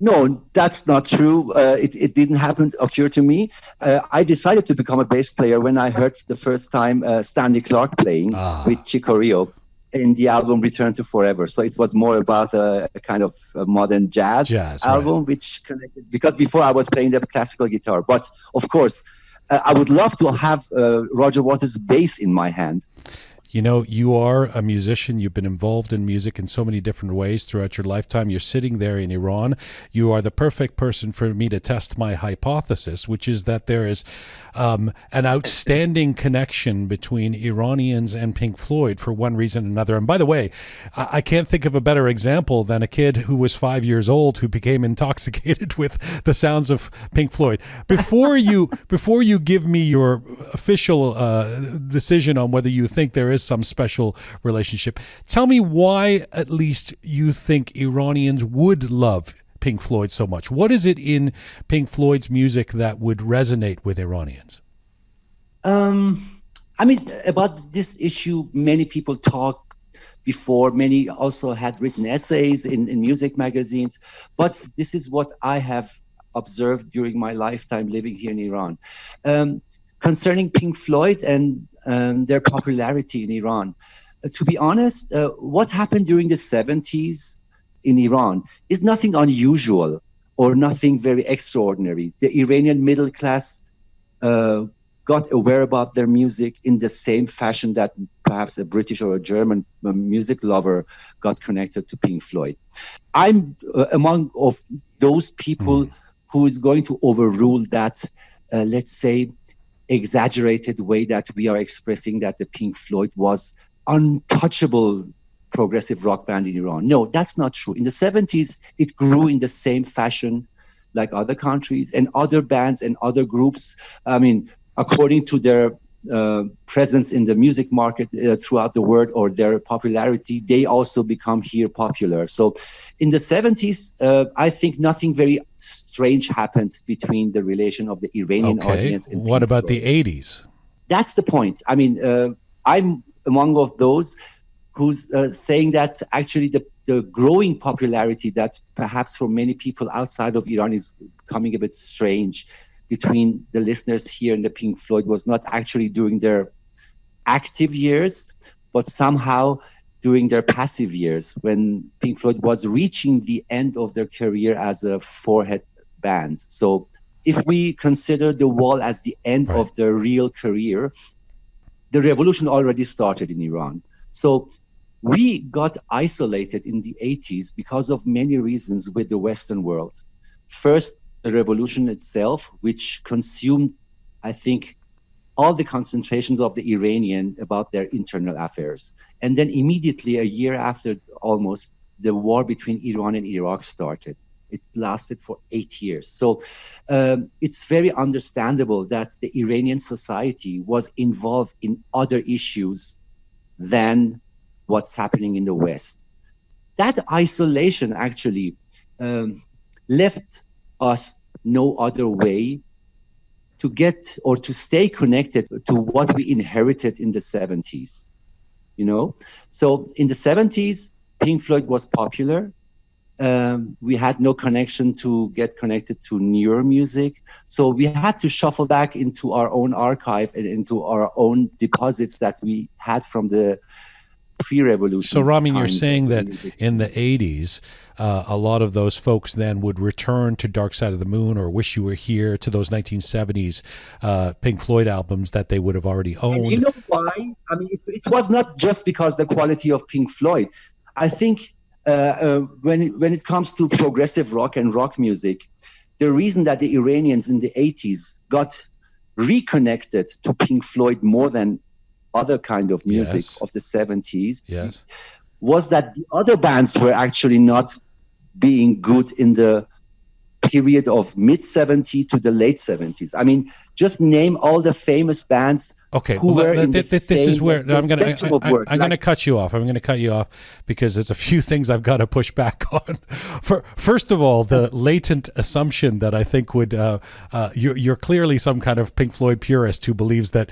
No, that's not true. It didn't occur to me. I decided to become a bass player when I heard the first time Stanley Clarke playing with Chick Corea in the album Return to Forever. So it was more about a kind of a modern jazz album, right, which connected, because before I was playing the classical guitar. But of course, I would love to have Roger Waters' bass in my hand. You know, you are a musician. You've been involved in music in so many different ways throughout your lifetime. You're sitting there in Iran. You are the perfect person for me to test my hypothesis, which is that there is an outstanding connection between Iranians and Pink Floyd for one reason or another. And by the way, I can't think of a better example than a kid who was 5 years old who became intoxicated with the sounds of Pink Floyd. Before you give me your official decision on whether you think there is some special relationship, tell me why at least you think Iranians would love Pink Floyd so much. What is it in Pink Floyd's music that would resonate with Iranians? I mean, about this issue, many people talk before. Many also had written essays in music magazines. But this is what I have observed during my lifetime living here in Iran. Concerning Pink Floyd and their popularity in Iran. To be honest, what happened during the 70s in Iran is nothing unusual or nothing very extraordinary. The Iranian middle class got aware about their music in the same fashion that perhaps a British or a German music lover got connected to Pink Floyd. I'm among of those people who is going to overrule that, let's say, exaggerated way that we are expressing that the Pink Floyd was untouchable progressive rock band in Iran. No, that's not true. In the 70s, it grew in the same fashion like other countries and other bands and other groups. I mean, according to their presence in the music market throughout the world or their popularity, they also become here popular. So in the 70s, I think nothing very strange happened between the relation of the Iranian audience and what Pink about Floyd. the 80s? That's the point. I mean, I'm among of those who's saying that actually the growing popularity that perhaps for many people outside of Iran is becoming a bit strange between the listeners here and the Pink Floyd was not actually during their active years, but somehow during their passive years when Pink Floyd was reaching the end of their career as a four-head band. So if we consider The Wall as the end of their real career, the revolution already started in Iran. So we got isolated in the 80s because of many reasons with the Western world. First, the revolution itself, which consumed, I think, all the concentrations of the Iranian about their internal affairs. And then immediately, a year after almost, the war between Iran and Iraq started. It lasted for 8 years. So it's very understandable that the Iranian society was involved in other issues than what's happening in the West. That isolation actually left us no other way to get or to stay connected to what we inherited in the 70s, you know? So in the 70s, Pink Floyd was popular. We had no connection to get connected to newer music. So we had to shuffle back into our own archive and into our own deposits that we had from the pre-revolution. So, Ramin, you're saying that in the 80s, a lot of those folks then would return to Dark Side of the Moon or Wish You Were Here, to those 1970s Pink Floyd albums that they would have already owned. And you know why? I mean, it was not just because the quality of Pink Floyd. I think when it comes to progressive rock and rock music, the reason that the Iranians in the 80s got reconnected to Pink Floyd more than other kind of music of the 70s was that the other bands were actually not being good in the period of mid-70s to the late 70s. I mean, just name all the famous bands. Okay, who were in this the is where same I'm going like, to cut you off. I'm going to cut you off because there's a few things I've got to push back on. First of all, the latent assumption that I think would you're clearly some kind of Pink Floyd purist who believes that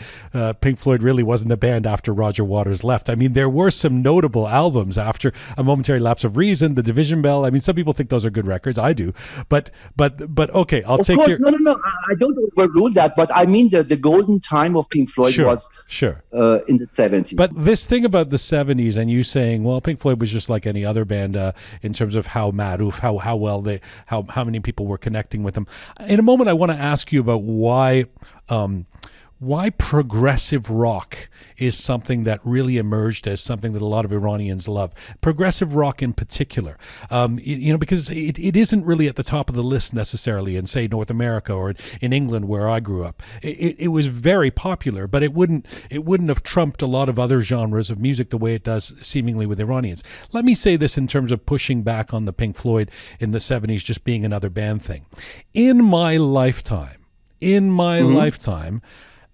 Pink Floyd really wasn't the band after Roger Waters left. I mean, there were some notable albums after A Momentary Lapse of Reason, The Division Bell. I mean, some people think those are good records. I do, but okay, I'll take your. No. I don't overrule that, but I mean the golden time of Pink Floyd was in the 70s. But this thing about the 70s and you saying, well, Pink Floyd was just like any other band in terms of how maruf, how well how many people were connecting with them. In a moment, I want to ask you about why progressive rock is something that really emerged as something that a lot of Iranians love. Progressive rock in particular, because it isn't really at the top of the list necessarily in, say, North America or in England where I grew up. It was very popular, but it wouldn't have trumped a lot of other genres of music the way it does seemingly with Iranians. Let me say this in terms of pushing back on the Pink Floyd in the 70s just being another band thing. In my lifetime,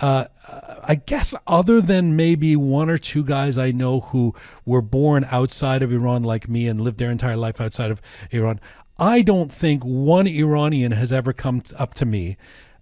I guess other than maybe one or two guys I know who were born outside of Iran like me and lived their entire life outside of Iran, I don't think one Iranian has ever come up to me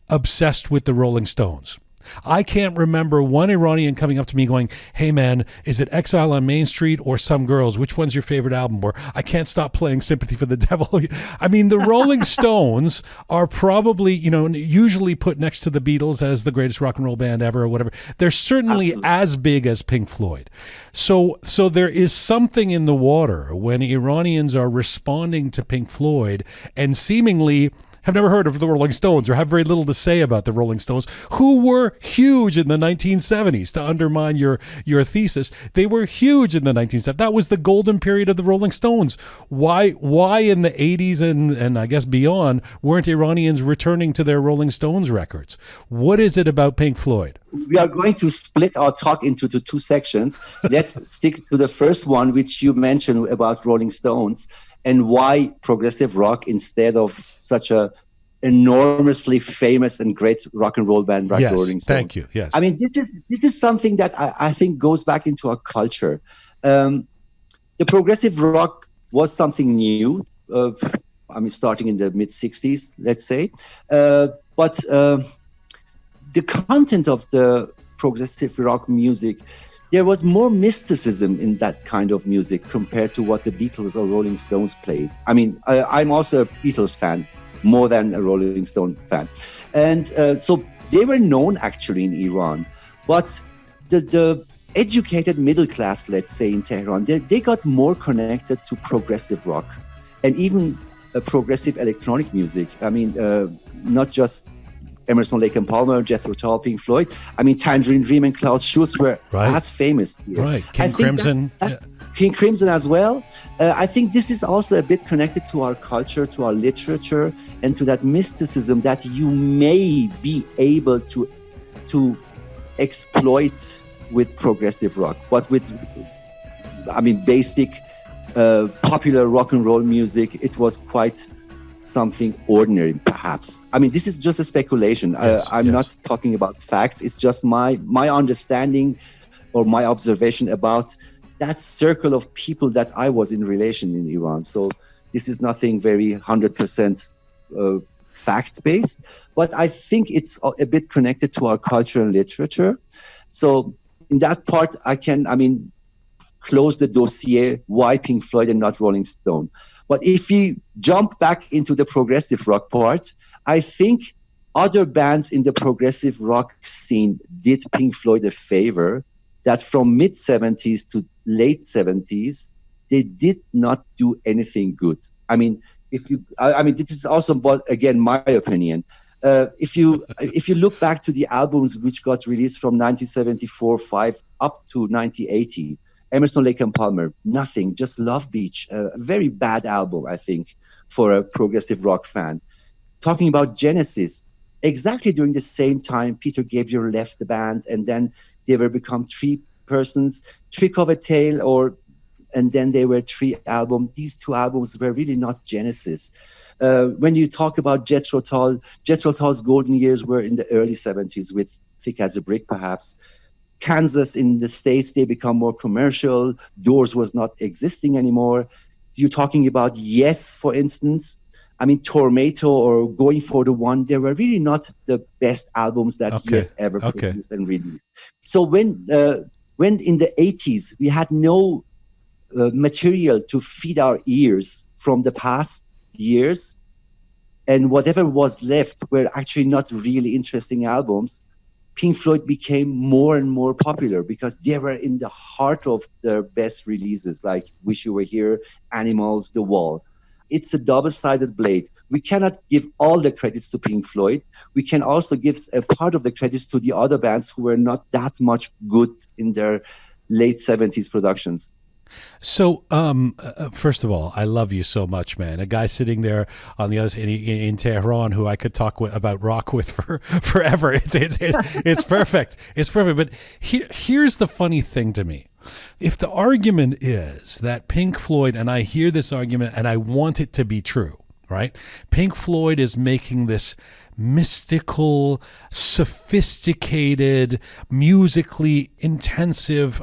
obsessed with the Rolling Stones. I can't remember one Iranian coming up to me going, hey man, is it Exile on Main Street or Some Girls? Which one's your favorite album? Or I can't stop playing Sympathy for the Devil. I mean, the Rolling Stones are probably, usually put next to the Beatles as the greatest rock and roll band ever or whatever. They're certainly as big as Pink Floyd. So there is something in the water when Iranians are responding to Pink Floyd and seemingly have never heard of the Rolling Stones or have very little to say about the Rolling Stones, who were huge in the 1970s. To undermine your thesis, they were huge in the 1970s. That was the golden period of the Rolling Stones. Why in the 80s and I guess beyond weren't Iranians returning to their Rolling Stones records? What is it about Pink Floyd? We are going to split our talk into two sections. Let's stick to the first one, which you mentioned about Rolling Stones, and why progressive rock instead of such a enormously famous and great rock and roll band like Rolling Stones. Thank you. Yes. I mean, this is something that I think goes back into our culture. The progressive rock was something new. Starting in the mid 60s, let's say. But the content of the progressive rock music, there was more mysticism in that kind of music compared to what the Beatles or Rolling Stones played. I mean, I'm also a Beatles fan, more than a Rolling Stone fan. And so they were known actually in Iran. But the educated middle class, let's say in Tehran, they got more connected to progressive rock and even progressive electronic music. I mean, not just Emerson, Lake and Palmer, Jethro Tull, Pink Floyd. I mean, Tangerine Dream and Klaus Schulze were as famous here. Right, King Crimson. King Crimson as well. I think this is also a bit connected to our culture, to our literature, and to that mysticism that you may be able to exploit with progressive rock. But with, basic popular rock and roll music, it was quite something ordinary, perhaps. I mean, this is just a speculation. I'm not talking about facts. It's just my understanding or my observation about that circle of people that I was in relation in Iran. So this is nothing very 100% fact-based, but I think it's a bit connected to our culture and literature. So in that part, I can, close the dossier, why Pink Floyd and not Rolling Stone. But if we jump back into the progressive rock part, I think other bands in the progressive rock scene did Pink Floyd a favor that from mid-70s to late 70s, they did not do anything good. I mean, this is also, again, my opinion. If you look back to the albums which got released from 1974-5 up to 1980, Emerson, Lake and Palmer, nothing, just Love Beach, a very bad album, I think, for a progressive rock fan. Talking about Genesis, exactly during the same time, Peter Gabriel left the band, and then they were become three persons, Trick of a Tale, and then they were three albums. These two albums were really not Genesis. When you talk about Jethro Tull's golden years were in the early 70s with Thick as a Brick, perhaps. Kansas in the States, they become more commercial. Doors was not existing anymore. You're talking about Yes, for instance. I mean, Tormato or Going for the One, they were really not the best albums that Yes ever produced and released. So when in the 80s, we had no material to feed our ears from the past years, and whatever was left were actually not really interesting albums, Pink Floyd became more and more popular because they were in the heart of their best releases, like Wish You Were Here, Animals, The Wall. It's a double-sided blade. We cannot give all the credits to Pink Floyd. We can also give a part of the credits to the other bands who were not that much good in their late 70s productions. So, first of all, I love you so much, man. A guy sitting there on the other in Tehran who I could talk about rock with for forever. It's perfect. It's perfect. But here's the funny thing to me. If the argument is that Pink Floyd, and I hear this argument and I want it to be true, right? Pink Floyd is making this mystical, sophisticated, musically intensive,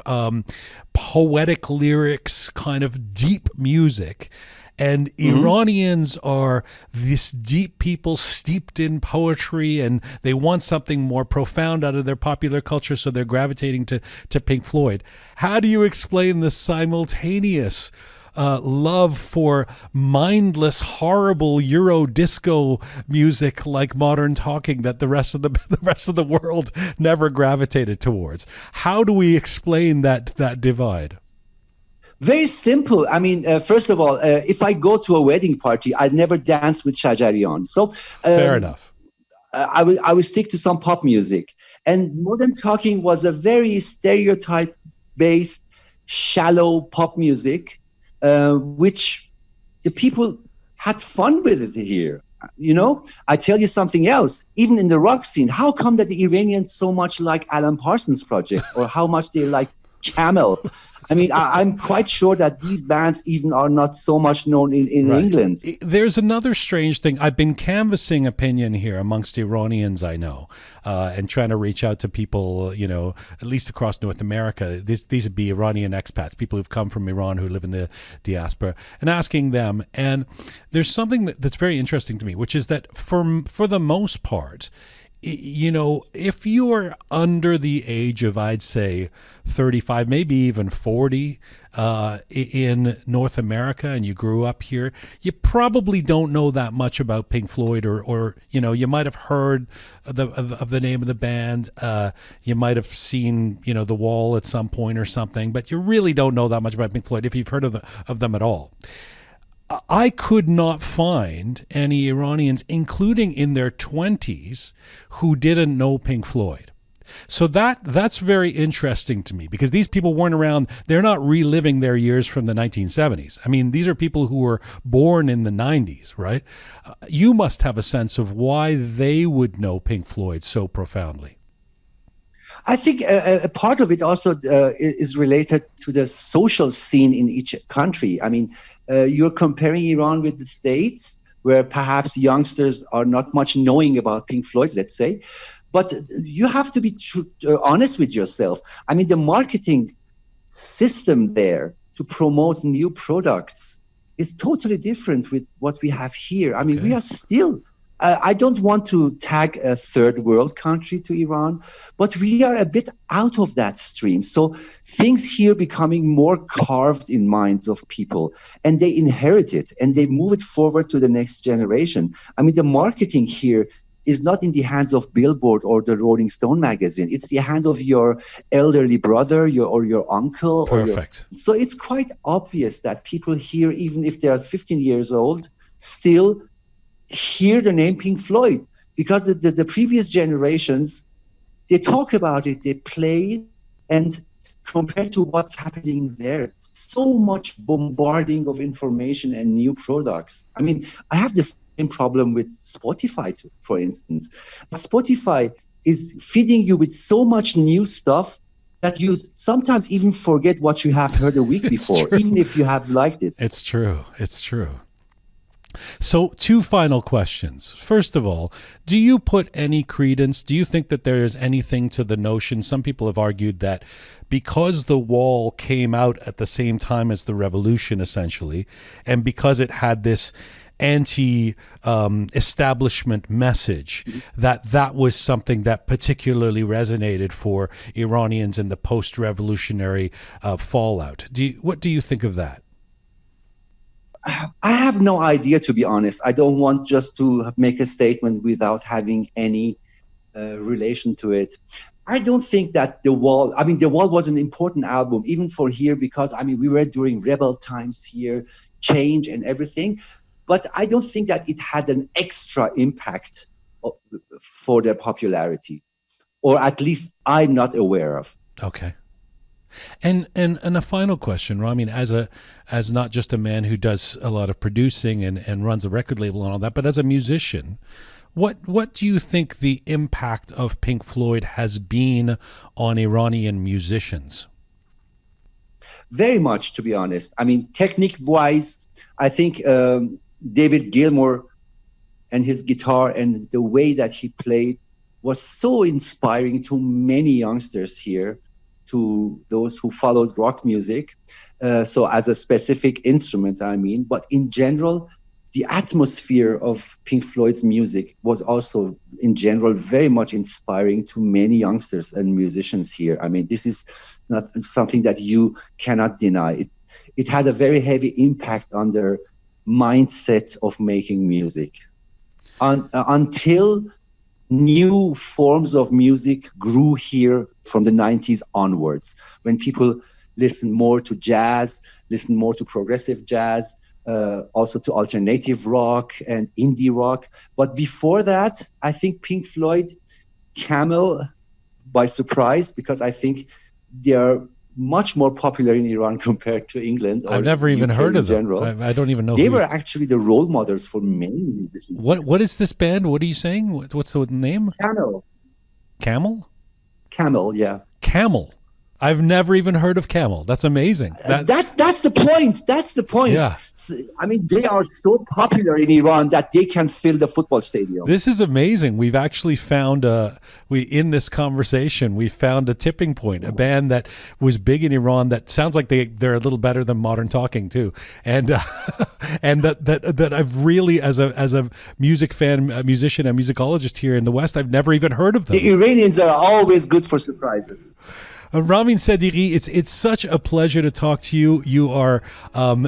poetic lyrics, kind of deep music. And Iranians are this deep people steeped in poetry, and they want something more profound out of their popular culture, so they're gravitating to Pink Floyd. How do you explain the simultaneous love for mindless, horrible Euro disco music like Modern Talking that the rest of the world never gravitated towards? How do we explain that divide? Very simple. I mean, first of all, if I go to a wedding party, I'd never dance with Shajarian. So fair enough. I will stick to some pop music. And Modern Talking was a very stereotype-based, shallow pop music, which the people had fun with it here. You know, I tell you something else. Even in the rock scene, how come that the Iranians so much like Alan Parsons Project, or how much they like Camel? I mean, I'm quite sure that these bands even are not so much known in England. There's another strange thing. I've been canvassing opinion here amongst Iranians I know, and trying to reach out to people, you know, at least across North America. These would be Iranian expats, people who've come from Iran who live in the diaspora, and asking them. And there's something that's very interesting to me, which is that for the most part, you know, if you are under the age of, I'd say, 35, maybe even 40 in North America, and you grew up here, you probably don't know that much about Pink Floyd, or you know, you might have heard of the name of the band. You might have seen, you know, The Wall at some point or something, but you really don't know that much about Pink Floyd if you've heard of them at all. I could not find any Iranians, including in their 20s, who didn't know Pink Floyd. So that's very interesting to me, because these people weren't around. They're not reliving their years from the 1970s. I mean, these are people who were born in the 90s, right? You must have a sense of why they would know Pink Floyd so profoundly. I think a part of it also is related to the social scene in each country. I mean, you're comparing Iran with the States, where perhaps youngsters are not much knowing about Pink Floyd, let's say. But you have to be honest with yourself. I mean, the marketing system there to promote new products is totally different with what we have here. I mean, we are still... I don't want to tag a third world country to Iran, but we are a bit out of that stream. So things here becoming more carved in minds of people, and they inherit it and they move it forward to the next generation. I mean, the marketing here is not in the hands of Billboard or the Rolling Stone magazine. It's the hand of your elderly brother, or your uncle. Perfect. So it's quite obvious that people here, even if they are 15 years old, still hear the name Pink Floyd, because the previous generations, they talk about it, they play it, and compared to what's happening there, so much bombarding of information and new products. I mean, I have the same problem with Spotify too, for instance. Spotify is feeding you with so much new stuff that you sometimes even forget what you have heard a week before, even if you have liked it. It's true. It's true. So, two final questions. First of all, do you put any credence? Do you think that there is anything to the notion? Some people have argued that because the wall came out at the same time as the revolution, essentially, and because it had this anti-establishment message, that was something that particularly resonated for Iranians in the post-revolutionary fallout. What do you think of that? I have no idea, to be honest. I don't want just to make a statement without having any relation to it. I don't think that The Wall was an important album, even for here, because, we were during rebel times here, change and everything. But I don't think that it had an extra impact for their popularity, or at least I'm not aware of. Okay. And a final question, Ramin, as not just a man who does a lot of producing and runs a record label and all that, but as a musician, what do you think the impact of Pink Floyd has been on Iranian musicians? Very much, to be honest. Technique-wise, I think David Gilmour and his guitar and the way that he played was so inspiring to many youngsters here, to those who followed rock music. So as a specific instrument, but in general, the atmosphere of Pink Floyd's music was also, in general, very much inspiring to many youngsters and musicians here. This is not something that you cannot deny. It had a very heavy impact on their mindset of making music. Until new forms of music grew here from the 90s onwards, when people listen more to jazz, listen more to progressive jazz, also to alternative rock and indie rock. But before that, I think Pink Floyd Camel by surprise, because I think they are much more popular in Iran compared to England. I've never even heard of them. I don't even know. They were actually the role models for many musicians. What is this band? What are you saying? What's the name? Camel. Camel? Camel, yeah. Camel. I've never even heard of Camel. That's amazing. That's the point. That's the point. Yeah. They are so popular in Iran that they can fill the football stadium. This is amazing. We've actually found in this conversation, we found a tipping point, a band that was big in Iran that sounds like they're a little better than Modern Talking too. And and that I've really, as a music fan, a musician, a musicologist here in the West, I've never even heard of them. The Iranians are always good for surprises. Ramin Sadighi, it's such a pleasure to talk to you. You are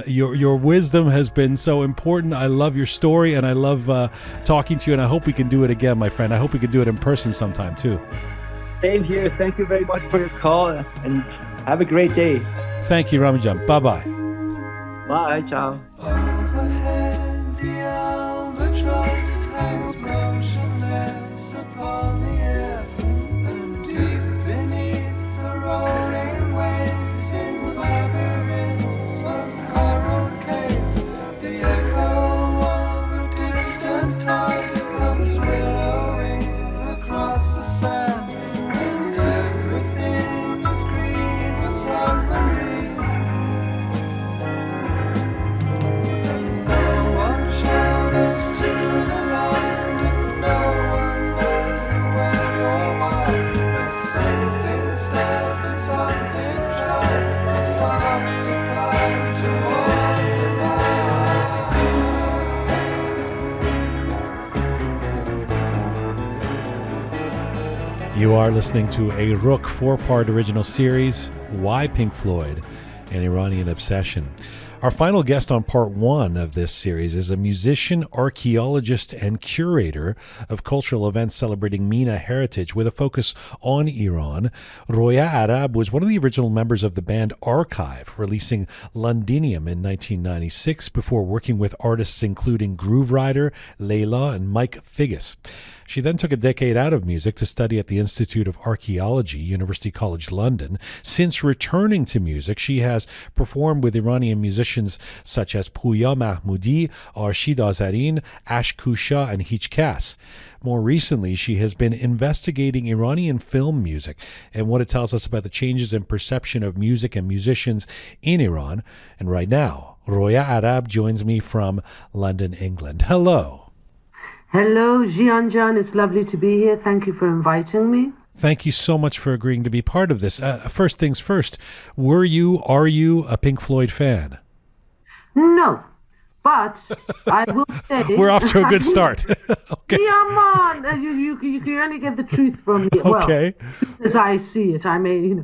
your wisdom has been so important. I love your story, and I love talking to you. And I hope we can do it again, my friend. I hope we can do it in person sometime too. Same here. Thank you very much for your call, and have a great day. Thank you, Ramin Jan. Bye-bye. Bye. Ciao. Overhead, the albatross hangs motionless upon the air, and deep beneath the rolling waves, in labyrinths of coral caves, the echo of a distant tide comes willowing across the sand, and everything is green as submarine. And no one showed us to the light, and no one knows the ways or why, but something stares and something tries, and starts to climb towards the light. You are listening to a Roqe 4-part original series, Why Pink Floyd? An Iranian Obsession. Our final guest on part 1 of this series is a musician, archaeologist, and curator of cultural events celebrating MENA heritage with a focus on Iran. Roya Arab was one of the original members of the band Archive, releasing Londinium in 1996 before working with artists including Groove Rider, Layla, and Mike Figgis. She then took a decade out of music to study at the Institute of Archaeology, University College London. Since returning to music, she has performed with Iranian musicians musicians such as Puya Mahmoudi, Arshid Azarin, Ashku Shah, and Hichkas. More recently, she has been investigating Iranian film music and what it tells us about the changes in perception of music and musicians in Iran. And right now, Roya Arab joins me from London, England. Hello. Hello, Jian Jan. It's lovely to be here. Thank you for inviting me. Thank you so much for agreeing to be part of this. First things first, are you a Pink Floyd fan? No, but I will say... We're off to a good start. Okay. Come on. You can only get the truth from me. Okay. Well, as I see it, I may,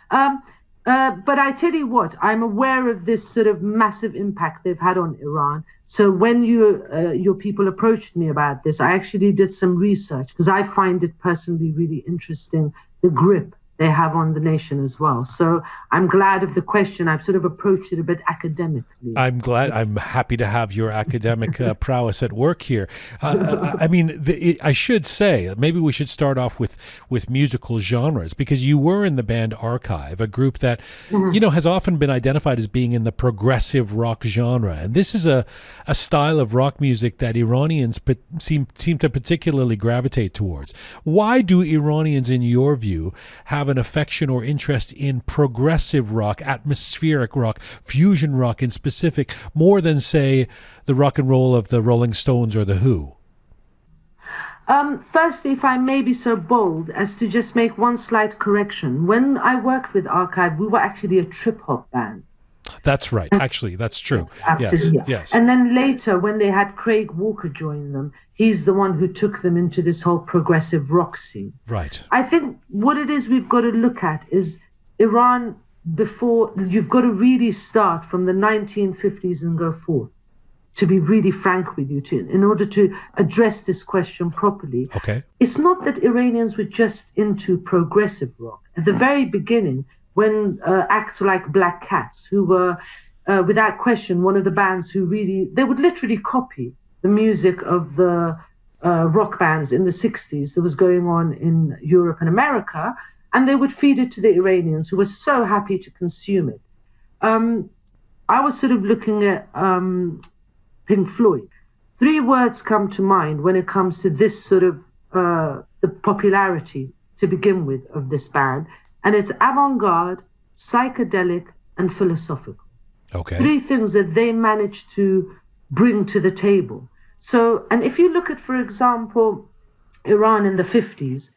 but I tell you what, I'm aware of this sort of massive impact they've had on Iran. So when your people approached me about this, I actually did some research because I find it personally really interesting, the grip they have on the nation as well. So I'm glad of the question. I've sort of approached it a bit academically. I'm glad. I'm happy to have your academic prowess at work here. I should say, maybe we should start off with musical genres, because you were in the band Archive, a group that, has often been identified as being in the progressive rock genre. And this is a style of rock music that Iranians seem to particularly gravitate towards. Why do Iranians, in your view, have an affection or interest in progressive rock, atmospheric rock, fusion rock in specific, more than, say, the rock and roll of the Rolling Stones or the Who? Firstly, if I may be so bold as to just make one slight correction. When I worked with Archive, we were actually a trip-hop band. That's right. Actually, that's true. Absolutely. Yes. And then later, when they had Craig Walker join them, he's the one who took them into this whole progressive rock scene. Right. I think what it is we've got to look at is Iran you've got to really start from the 1950s and go forth, to be really frank with you, in order to address this question properly. Okay. It's not that Iranians were just into progressive rock. At the very beginning, when acts like Black Cats, who were, without question, one of the bands who they would literally copy the music of the rock bands in the 60s that was going on in Europe and America, and they would feed it to the Iranians, who were so happy to consume it. I was sort of looking at Pink Floyd. 3 words come to mind when it comes to this sort of the popularity to begin with of this band. And it's avant-garde, psychedelic, and philosophical. Okay. 3 things that they managed to bring to the table. So, and if you look at, for example, Iran in the 50s,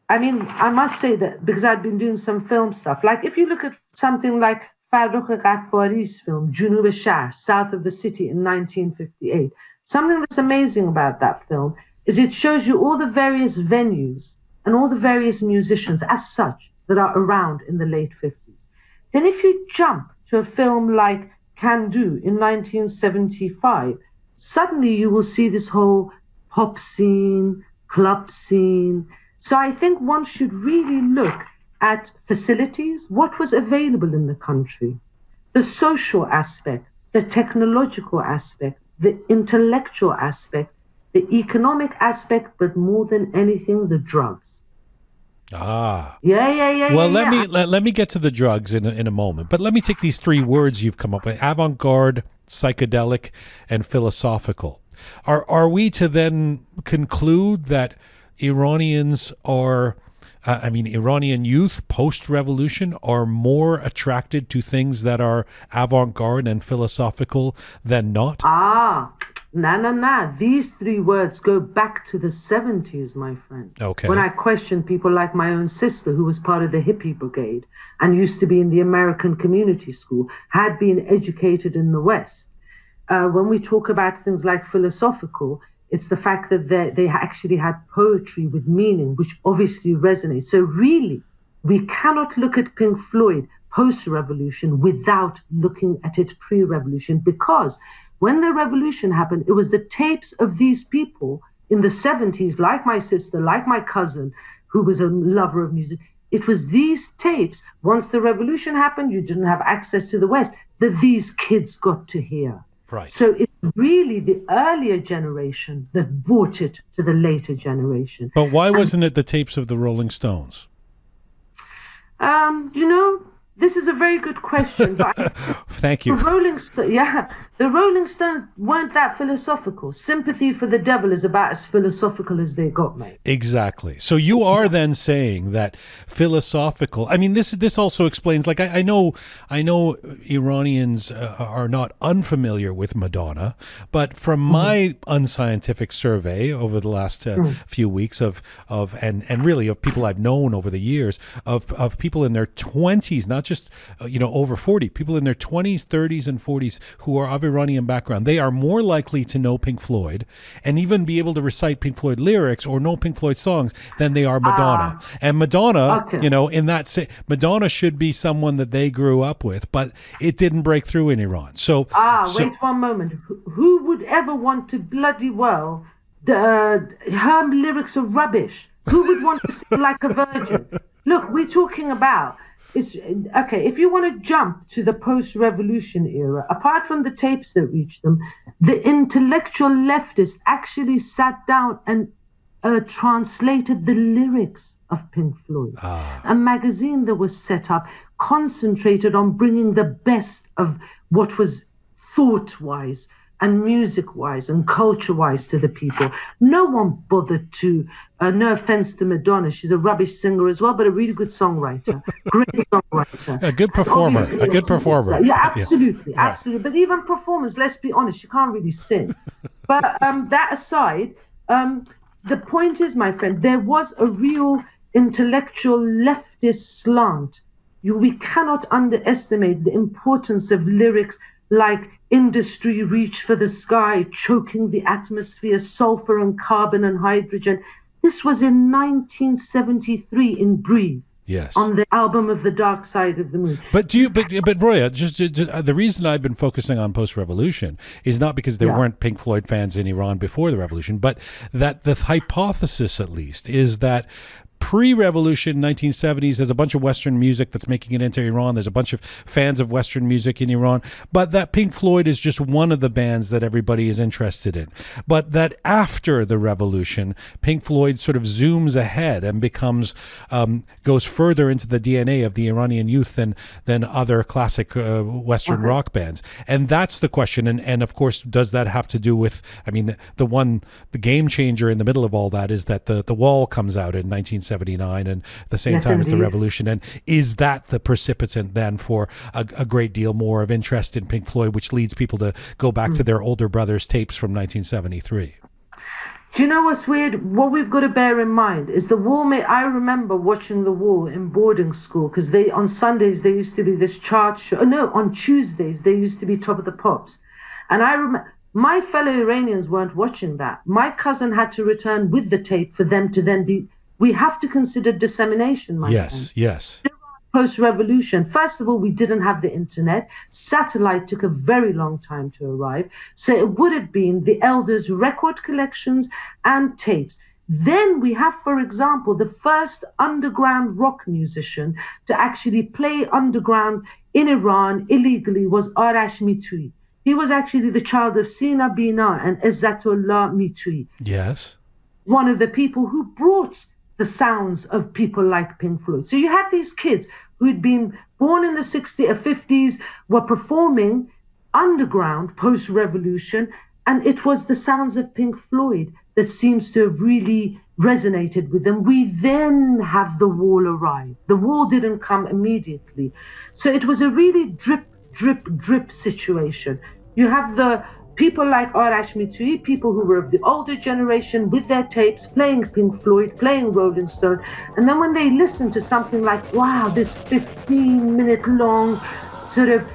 I mean, I must say that because I'd been doing some film stuff, like if you look at something like Roqe Ghaffari's film, Junub Shahr, South of the City in 1958, something that's amazing about that film is it shows you all the various venues and all the various musicians as such that are around in the late 50s. Then if you jump to a film like Can Do in 1975, suddenly you will see this whole pop scene, club scene. So I think one should really look at facilities, what was available in the country, the social aspect, the technological aspect, the intellectual aspect, the economic aspect, but more than anything, the drugs. Ah. Yeah. Well, let me get to the drugs in a moment, but let me take these 3 words you've come up with: avant-garde, psychedelic, and philosophical. Are we to then conclude that Iranians are, Iranian youth post-revolution are more attracted to things that are avant-garde and philosophical than not? No. These 3 words go back to the 70s, my friend. Okay. When I questioned people like my own sister, who was part of the hippie brigade and used to be in the American community school, had been educated in the West. When we talk about things like philosophical, it's the fact that they actually had poetry with meaning, which obviously resonates. So really, we cannot look at Pink Floyd post-revolution without looking at it pre-revolution, because when the revolution happened, it was the tapes of these people in the 70s, like my sister, like my cousin, who was a lover of music. It was these tapes, once the revolution happened, you didn't have access to the West, that these kids got to hear. Right. So it's really the earlier generation that brought it to the later generation. But why wasn't it the tapes of the Rolling Stones? This is a very good question, but Thank you. The Rolling Stones weren't that philosophical. Sympathy for the Devil is about as philosophical as they got, mate. Exactly. So you are then saying that philosophical. I mean, this also explains. Like I know Iranians are not unfamiliar with Madonna, but from my unscientific survey over the last few weeks of really of people I've known over the years of people in their 20s, not just over 40, people in their 20s, 30s, and 40s who are of Iranian background, they are more likely to know Pink Floyd and even be able to recite Pink Floyd lyrics or know Pink Floyd songs than they are Madonna. And Madonna, Madonna should be someone that they grew up with, but it didn't break through in Iran. Wait one moment. Who would ever want to bloody well? Her lyrics are rubbish. Who would want to sing like a virgin? Look, we're talking about. If you want to jump to the post-revolution era, apart from the tapes that reached them, the intellectual leftists actually sat down and translated the lyrics of Pink Floyd. A magazine that was set up concentrated on bringing the best of what was thought-wise and music-wise and culture-wise to the people. No one bothered to, no offense to Madonna, she's a rubbish singer as well, but a really good songwriter, great songwriter. A good performer. Yeah, absolutely. But even performers, let's be honest, she can't really sing. But that aside, the point is, my friend, there was a real intellectual leftist slant. We cannot underestimate the importance of lyrics like industry reach for the sky, choking the atmosphere, sulfur and carbon and hydrogen. This was in 1973 in Breathe. Yes. On the album of The Dark Side of the Moon. But Roya, just the reason I've been focusing on post-revolution is not because there weren't Pink Floyd fans in Iran before the revolution, but that the hypothesis, at least, is that pre-revolution 1970s, there's a bunch of Western music that's making it into Iran. There's a bunch of fans of Western music in Iran, but that Pink Floyd is just one of the bands that everybody is interested in. But that after the revolution, Pink Floyd sort of zooms ahead and becomes, goes further into the DNA of the Iranian youth than other classic Western rock bands. And that's the question. And of course, does that have to do with, I mean, the game changer in the middle of all that is that the Wall comes out in 1979 and the same time as the revolution. And is that the precipitant then for a great deal more of interest in Pink Floyd, which leads people to go back to their older brother's tapes from 1973? Do you know what's weird? What we've got to bear in mind is the Wall. I remember watching the Wall in boarding school because on Sundays there used to be this chart show. No, on Tuesdays there used to be Top of the Pops. And I remember my fellow Iranians weren't watching that. My cousin had to return with the tape for them to then be. We have to consider dissemination, my friend. Yes. Post-revolution, first of all, we didn't have the internet. Satellite took a very long time to arrive. So it would have been the elders' record collections and tapes. Then we have, for example, the first underground rock musician to actually play underground in Iran illegally was Arash Mitui. He was actually the child of Sina Bina and Izzatullah Mitui. Yes. One of the people who brought the sounds of people like Pink Floyd. So you had these kids who'd been born in the 60s or 50s, were performing underground post-revolution, and it was the sounds of Pink Floyd that seems to have really resonated with them. We then have the Wall arrive. The Wall didn't come immediately. So it was a really drip situation. You have the people like Arash Mitui, people who were of the older generation with their tapes, playing Pink Floyd, playing Rolling Stone. And then when they listen to something like, wow, this 15-minute long sort of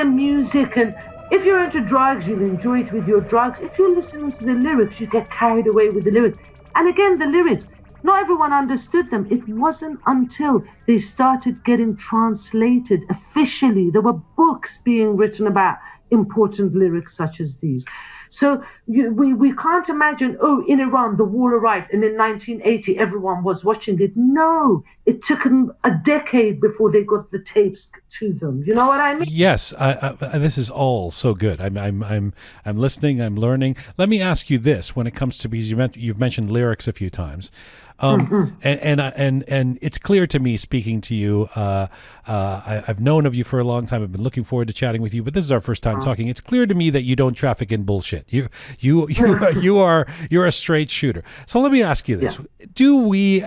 music, and if you're into drugs, you'll enjoy it with your drugs. If you're listening to the lyrics, you get carried away with the lyrics. And again, the lyrics, not everyone understood them. It wasn't until they started getting translated officially. There were books being written about important lyrics such as these. So we can't imagine, in Iran, the wall arrived, and in 1980, everyone was watching it. No, it took them a decade before they got the tapes to them. You know what I mean? Yes, this is all so good. I'm listening. I'm learning. Let me ask you this: when it comes to, because you've mentioned lyrics a few times, and it's clear to me speaking to you. I've known of you for a long time. I've been looking forward to chatting with you, but this is our first time talking. It's clear to me that you don't traffic in bullshit. You're a straight shooter. So let me ask you this: do we,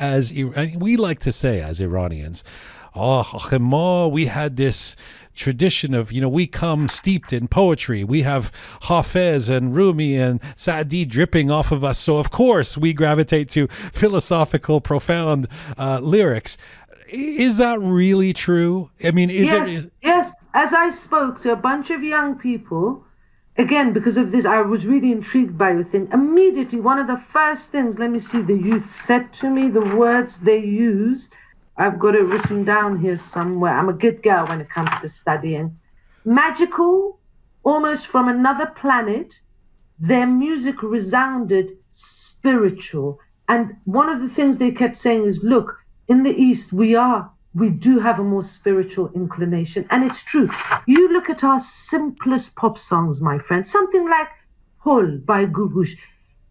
we like to say as Iranians, we had this tradition of, we come steeped in poetry. We have Hafez and Rumi and Saadi dripping off of us. So, of course, we gravitate to philosophical, profound lyrics. Is that really true? I mean, Yes. As I spoke to a bunch of young people, again, because of this, I was really intrigued by the thing. Immediately, one of the first things, let me see, the youth said to me, the words they used, I've got it written down here somewhere. I'm a good girl when it comes to studying. Magical, almost from another planet. Their music resounded spiritual. And one of the things they kept saying is, look, in the East, we do have a more spiritual inclination. And it's true. You look at our simplest pop songs, my friend, something like Hol by Gugush.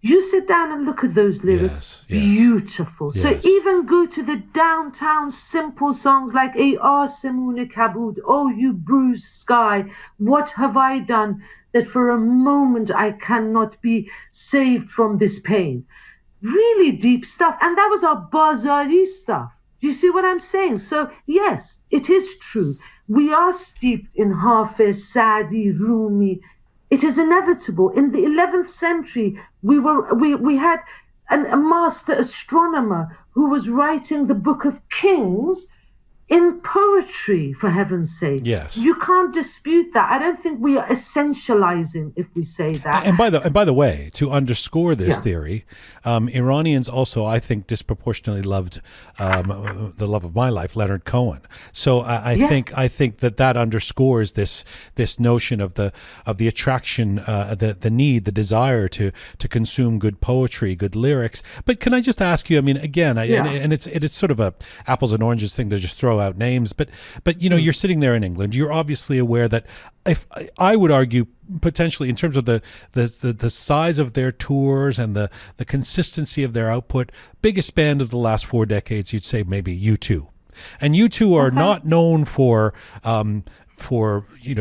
You sit down and look at those lyrics, beautiful. Yes. So even go to the downtown simple songs like Ey Asemune Kabud, oh you bruised sky, what have I done that for a moment I cannot be saved from this pain? Really deep stuff. And that was our Bazari stuff. Do you see what I'm saying? So yes, it is true. We are steeped in Hafez, Saadi, Rumi. It is inevitable. In the 11th century, we had a master astronomer who was writing the Book of Kings in poetry, for heaven's sake. Yes. You can't dispute that. I don't think we are essentializing if we say that. And by the way, to underscore this theory, Iranians also, I think, disproportionately loved the love of my life, Leonard Cohen. So I think that underscores this notion of the attraction, the need, the desire to consume good poetry, good lyrics. But can I just ask you? I mean, again, and it's sort of a apples and oranges thing to just throw out names, but you're sitting there in England. You're obviously aware that, if I would argue, potentially in terms of the size of their tours and the consistency of their output, biggest band of the last 4 decades, you'd say maybe U2. And U2 are not known for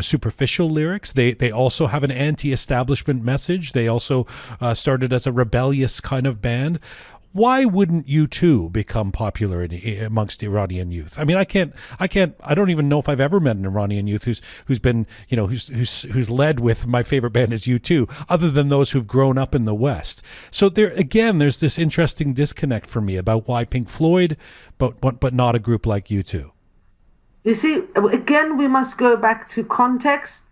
superficial lyrics. They also have an anti-establishment message. They also started as a rebellious kind of band. Why wouldn't U2 become popular amongst Iranian youth? I mean, I don't even know if I've ever met an Iranian youth who's been, who's led with my favorite band is U2, other than those who've grown up in the West. So there's this interesting disconnect for me about why Pink Floyd, but not a group like U2. You see, again, we must go back to context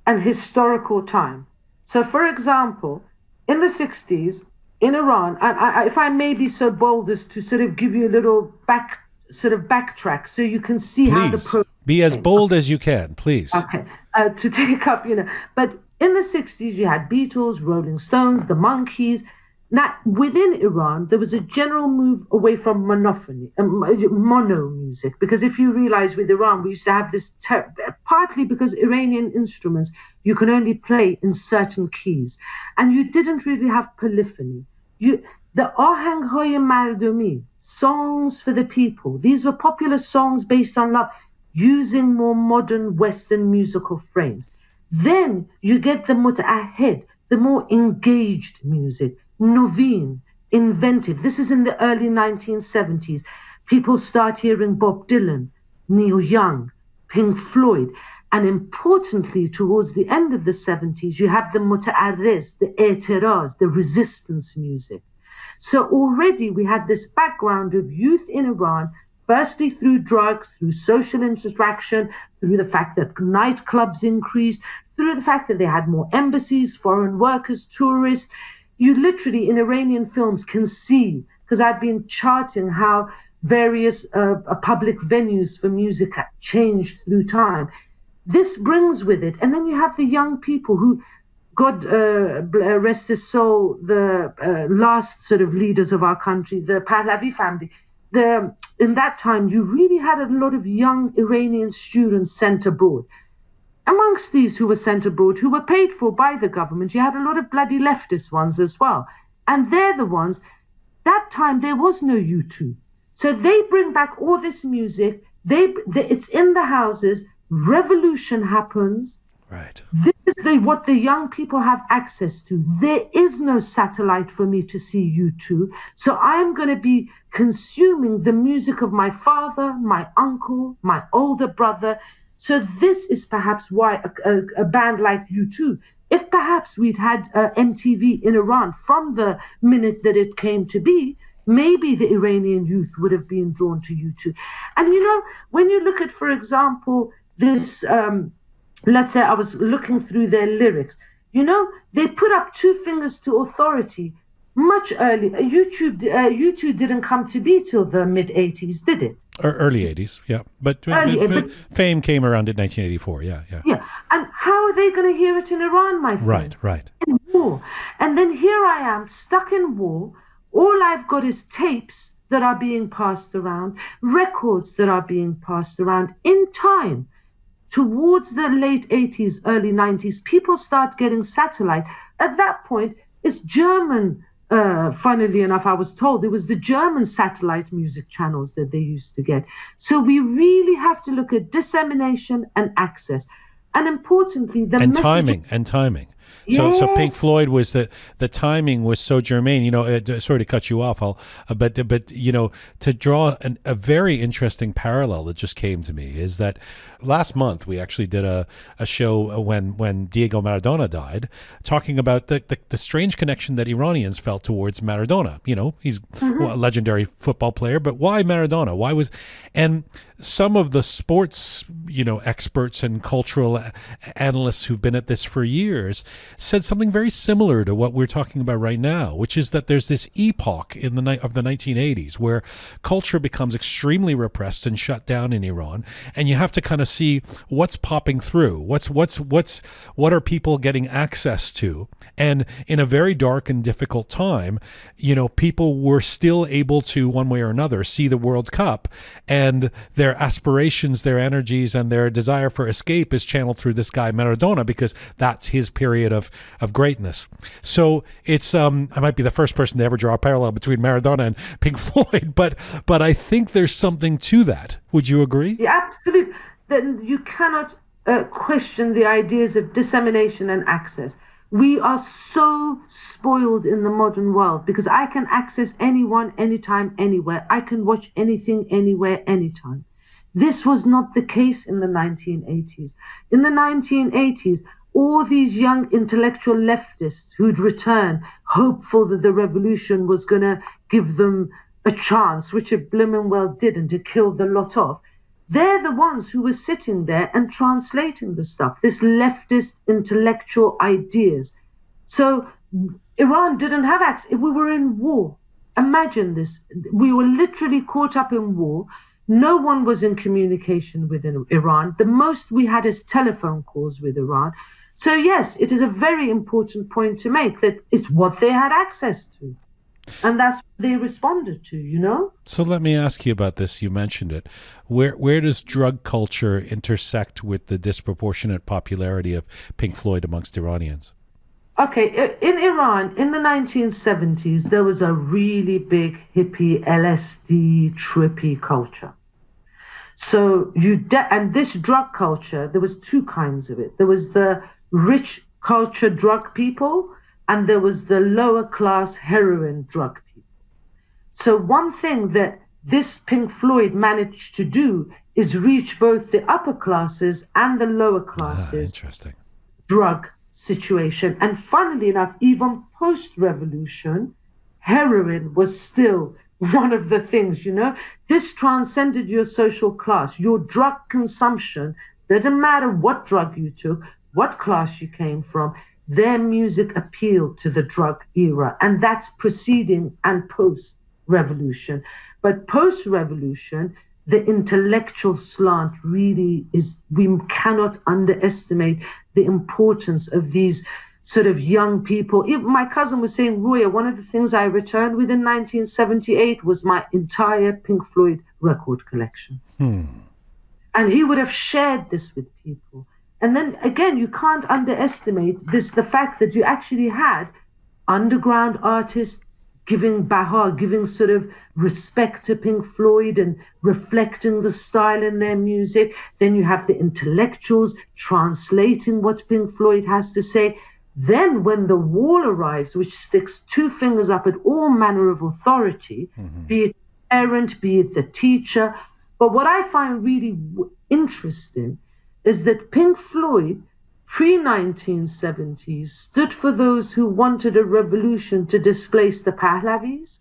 and historical time. So, for example, in the 60s, in Iran, and if I may be so bold as to sort of give you a little backtrack so you can see how the process. Be as bold as you can, please. Okay, to take up, but in the 60s you had Beatles, Rolling Stones, the Monkees. Now, within Iran, there was a general move away from mono music, because if you realize with Iran, we used to have this, partly because Iranian instruments, you can only play in certain keys, and you didn't really have polyphony. The Ahanghay Mardomi, songs for the people, these were popular songs based on love, using more modern Western musical frames. Then you get the mut'ahid, the more engaged music, noveen, inventive. This is in the early 1970s. People start hearing Bob Dylan, Neil Young, Pink Floyd, and importantly, towards the end of the 70s, you have the muta'arriz, the e'tiraz, the resistance music. So already we had this background of youth in Iran, firstly through drugs, through social interaction, through the fact that nightclubs increased, through the fact that they had more embassies, foreign workers, tourists. You literally, in Iranian films, can see, because I've been charting how various public venues for music have changed through time. this brings with it, and then you have the young people who, God rest his soul, the last sort of leaders of our country, the Pahlavi family. In that time, you really had a lot of young Iranian students sent abroad. Amongst these who were sent abroad, who were paid for by the government, you had a lot of bloody leftist ones as well. And they're the ones, that time there was no YouTube. So they bring back all this music, it's in the houses, revolution happens. Right. This is what the young people have access to. There is no satellite for me to see YouTube. So I'm going to be consuming the music of my father, my uncle, my older brother. So this is perhaps why a band like U2, if perhaps we'd had MTV in Iran from the minute that it came to be, maybe the Iranian youth would have been drawn to U2. And when you look at, for example, this, let's say I was looking through their lyrics, they put up two fingers to authority much earlier. U2 didn't come to be till the mid-'80s, did it? Early 80s, yeah. But fame came around in 1984, yeah. Yeah, and how are they going to hear it in Iran, my friend? Right. In war. And then here I am, stuck in war. All I've got is tapes that are being passed around, records that are being passed around. In time, towards the late 80s, early 90s, people start getting satellite. At that point, it's German. Funnily enough, I was told it was the German satellite music channels that they used to get. So we really have to look at dissemination and access. And importantly, timing. Yes. So Pink Floyd was the timing was so germane. Sorry to cut you off, but to draw a very interesting parallel that just came to me is that last month we actually did a show when Diego Maradona died, talking about the strange connection that Iranians felt towards Maradona. He's a legendary football player, but why Maradona? And some of the sports, experts and cultural analysts who've been at this for years said something very similar to what we're talking about right now, which is that there's this epoch of the 1980s where culture becomes extremely repressed and shut down in Iran, and you have to kind of see what's popping through, what are people getting access to, and in a very dark and difficult time, people were still able to, one way or another, see the World Cup, and their aspirations, their energies, and their desire for escape is channeled through this guy Maradona, because that's his period of greatness. So it's I might be the first person to ever draw a parallel between Maradona and Pink Floyd, but I think there's something to that. Would you agree? Yeah, absolutely. Then you cannot question the ideas of dissemination and access. We are so spoiled in the modern world because I can access anyone, anytime, anywhere. I can watch anything, anywhere, anytime. This was not the case in the 1980s. In the 1980s, all these young intellectual leftists who'd return, hopeful that the revolution was going to give them a chance, which it blooming well didn't, to kill the lot off, they're the ones who were sitting there and translating the stuff, this leftist intellectual ideas. So Iran didn't have access. We were in war. Imagine this. We were literally caught up in war. No one was in communication with Iran. The most we had is telephone calls with Iran. So yes, it is a very important point to make that it's what they had access to. And that's what they responded to, So let me ask you about this. You mentioned it. Where does drug culture intersect with the disproportionate popularity of Pink Floyd amongst Iranians? Okay, in Iran, in the 1970s, there was a really big hippie, LSD, trippy culture. So and this drug culture, there was two kinds of it. There was the rich culture drug people, and there was the lower class heroin drug people. So one thing that this Pink Floyd managed to do is reach both the upper classes and the lower classes drug situation. And funnily enough, even post-revolution, heroin was still one of the things, This transcended your social class. Your drug consumption, didn't matter what drug you took, what class you came from, their music appealed to the drug era, and that's preceding and post-revolution. But post-revolution, the intellectual slant really is, we cannot underestimate the importance of these sort of young people. Even my cousin was saying, Roya, one of the things I returned with in 1978 was my entire Pink Floyd record collection. And he would have shared this with people. And then again, you can't underestimate this, the fact that you actually had underground artists giving baha, giving sort of respect to Pink Floyd and reflecting the style in their music. Then you have the intellectuals translating what Pink Floyd has to say. Then when the wall arrives, which sticks two fingers up at all manner of authority, be it the parent, be it the teacher. But what I find really interesting is that Pink Floyd, pre-1970s, stood for those who wanted a revolution to displace the Pahlavis.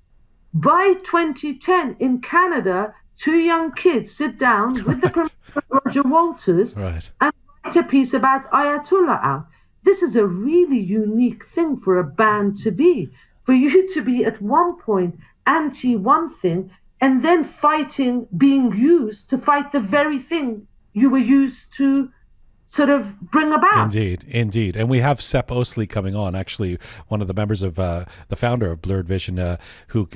By 2010, in Canada, two young kids sit down with the promoter Roger Walters and write a piece about Ayatollah out. This is a really unique thing for a band to be. For you to be at one point anti one thing and then fighting, being used to fight the very thing you were used to sort of bring about. Indeed. And we have Sepp Osley coming on, actually one of the members of the founder of Blurred Vision, who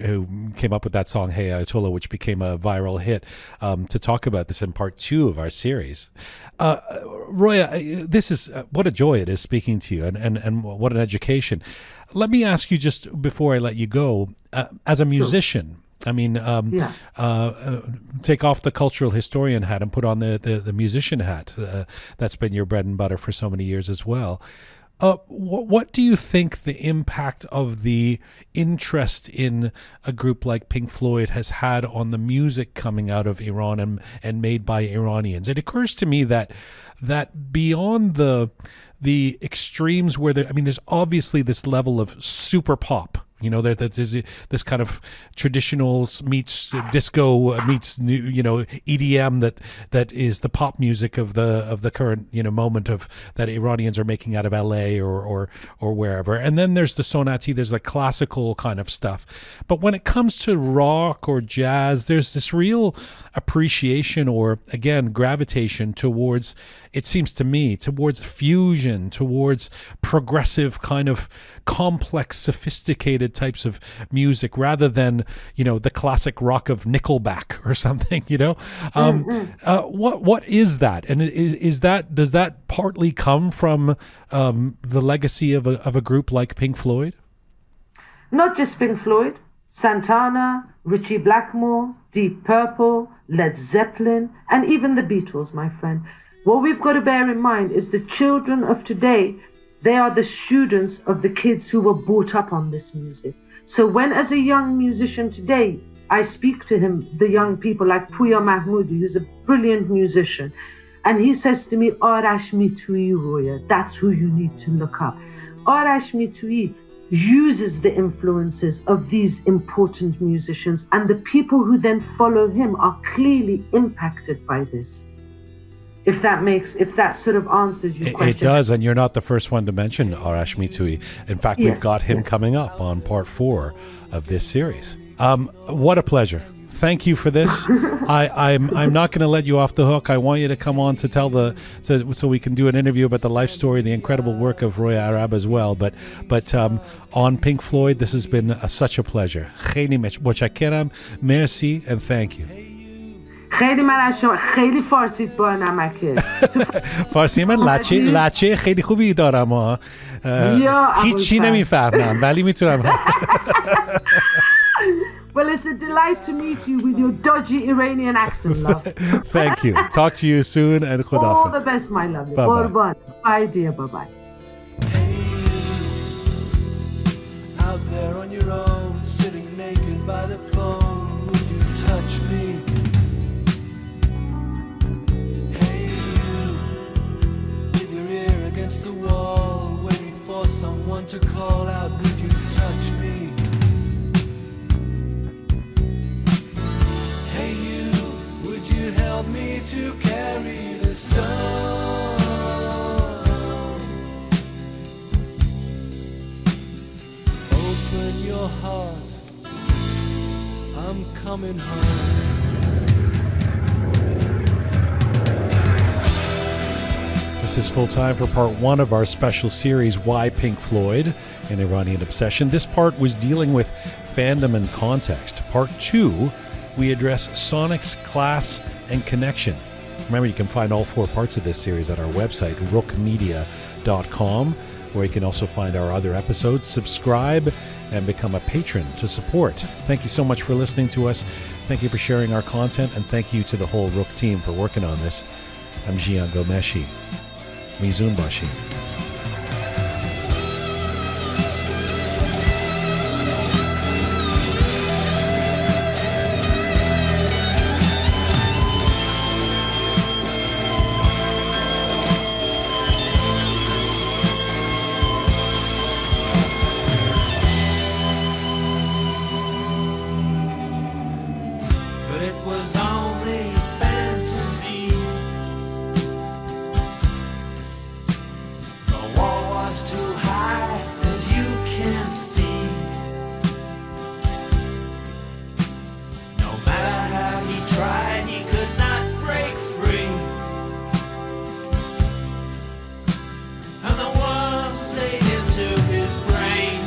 came up with that song Hey Ayatollah, which became a viral hit, to talk about this in part 2 of our series. Roya, this is what a joy it is speaking to you, and what an education. Let me ask you, just before I let you go, as a musician, I mean, take off the cultural historian hat and put on the musician hat. That's been your bread and butter for so many years as well. What do you think the impact of the interest in a group like Pink Floyd has had on the music coming out of Iran and made by Iranians? It occurs to me that beyond the extremes where there's obviously this level of super pop. You know, there's this kind of traditional meets disco meets new, EDM that is the pop music of the current moment of that Iranians are making out of LA or wherever. And then there's the sonati, there's the classical kind of stuff. But when it comes to rock or jazz, there's this real appreciation or again gravitation towards, it seems to me, towards fusion, towards progressive kind of complex, sophisticated types of music rather than the classic rock of Nickelback or something. What is that, and does that partly come from the legacy of a group like Pink Floyd? Not just Pink Floyd, Santana, Ritchie Blackmore, Deep Purple, Led Zeppelin, and even the Beatles, my friend. What we've got to bear in mind is the children of today, they are the students of the kids who were brought up on this music. So when, as a young musician today, I speak to the young people like Puya Mahmoudi, who's a brilliant musician, and he says to me, Arash Mitui, Roya, that's who you need to look up. Arash Mitui uses the influences of these important musicians, and the people who then follow him are clearly impacted by this. If that sort of answers your question. It does, and you're not the first one to mention Arash Mitui. In fact, we've got him coming up on part 4 of this series. What a pleasure. Thank you for this. I'm not going to let you off the hook. I want you to come on to tell so we can do an interview about the life story, the incredible work of Roya Arab as well. But on Pink Floyd, this has been such a pleasure. خیلی متشکرم. Merci and thank you. خیلی من از شما خیلی فارسیت با نمکه. فارسی من لچه خیلی خوبی دارم هیچی نمیفهمم ولی میتونم. Well, it's a delight to meet you with your dodgy Iranian accent, love. Thank you. Talk to you soon and khudafez. All the best, my lovely. Bye-bye. Bye, dear. Bye-bye. Out there on your own, sitting naked by the phone, would you touch me? Hey you, with your ear against the wall, waiting for someone to call out, would you touch me? Hey you, would you help me to carry the stone? Open your heart, I'm coming home. This is Full Time for part one of our special series, Why Pink Floyd? An Iranian Obsession. This part was dealing with fandom and context. Part two, we address sonics, class, and connection. Remember, you can find all four parts of this series at our website, roqemedia.com, where you can also find our other episodes. Subscribe and become a patron to support. Thank you so much for listening to us. Thank you for sharing our content, and thank you to the whole Roqe team for working on this. I'm Jian Ghomeshi. Mizun Bashi. But it was only fantasy. The wall was too high, as you can see. No matter how he tried, he could not break free. And the worms ate into his brain.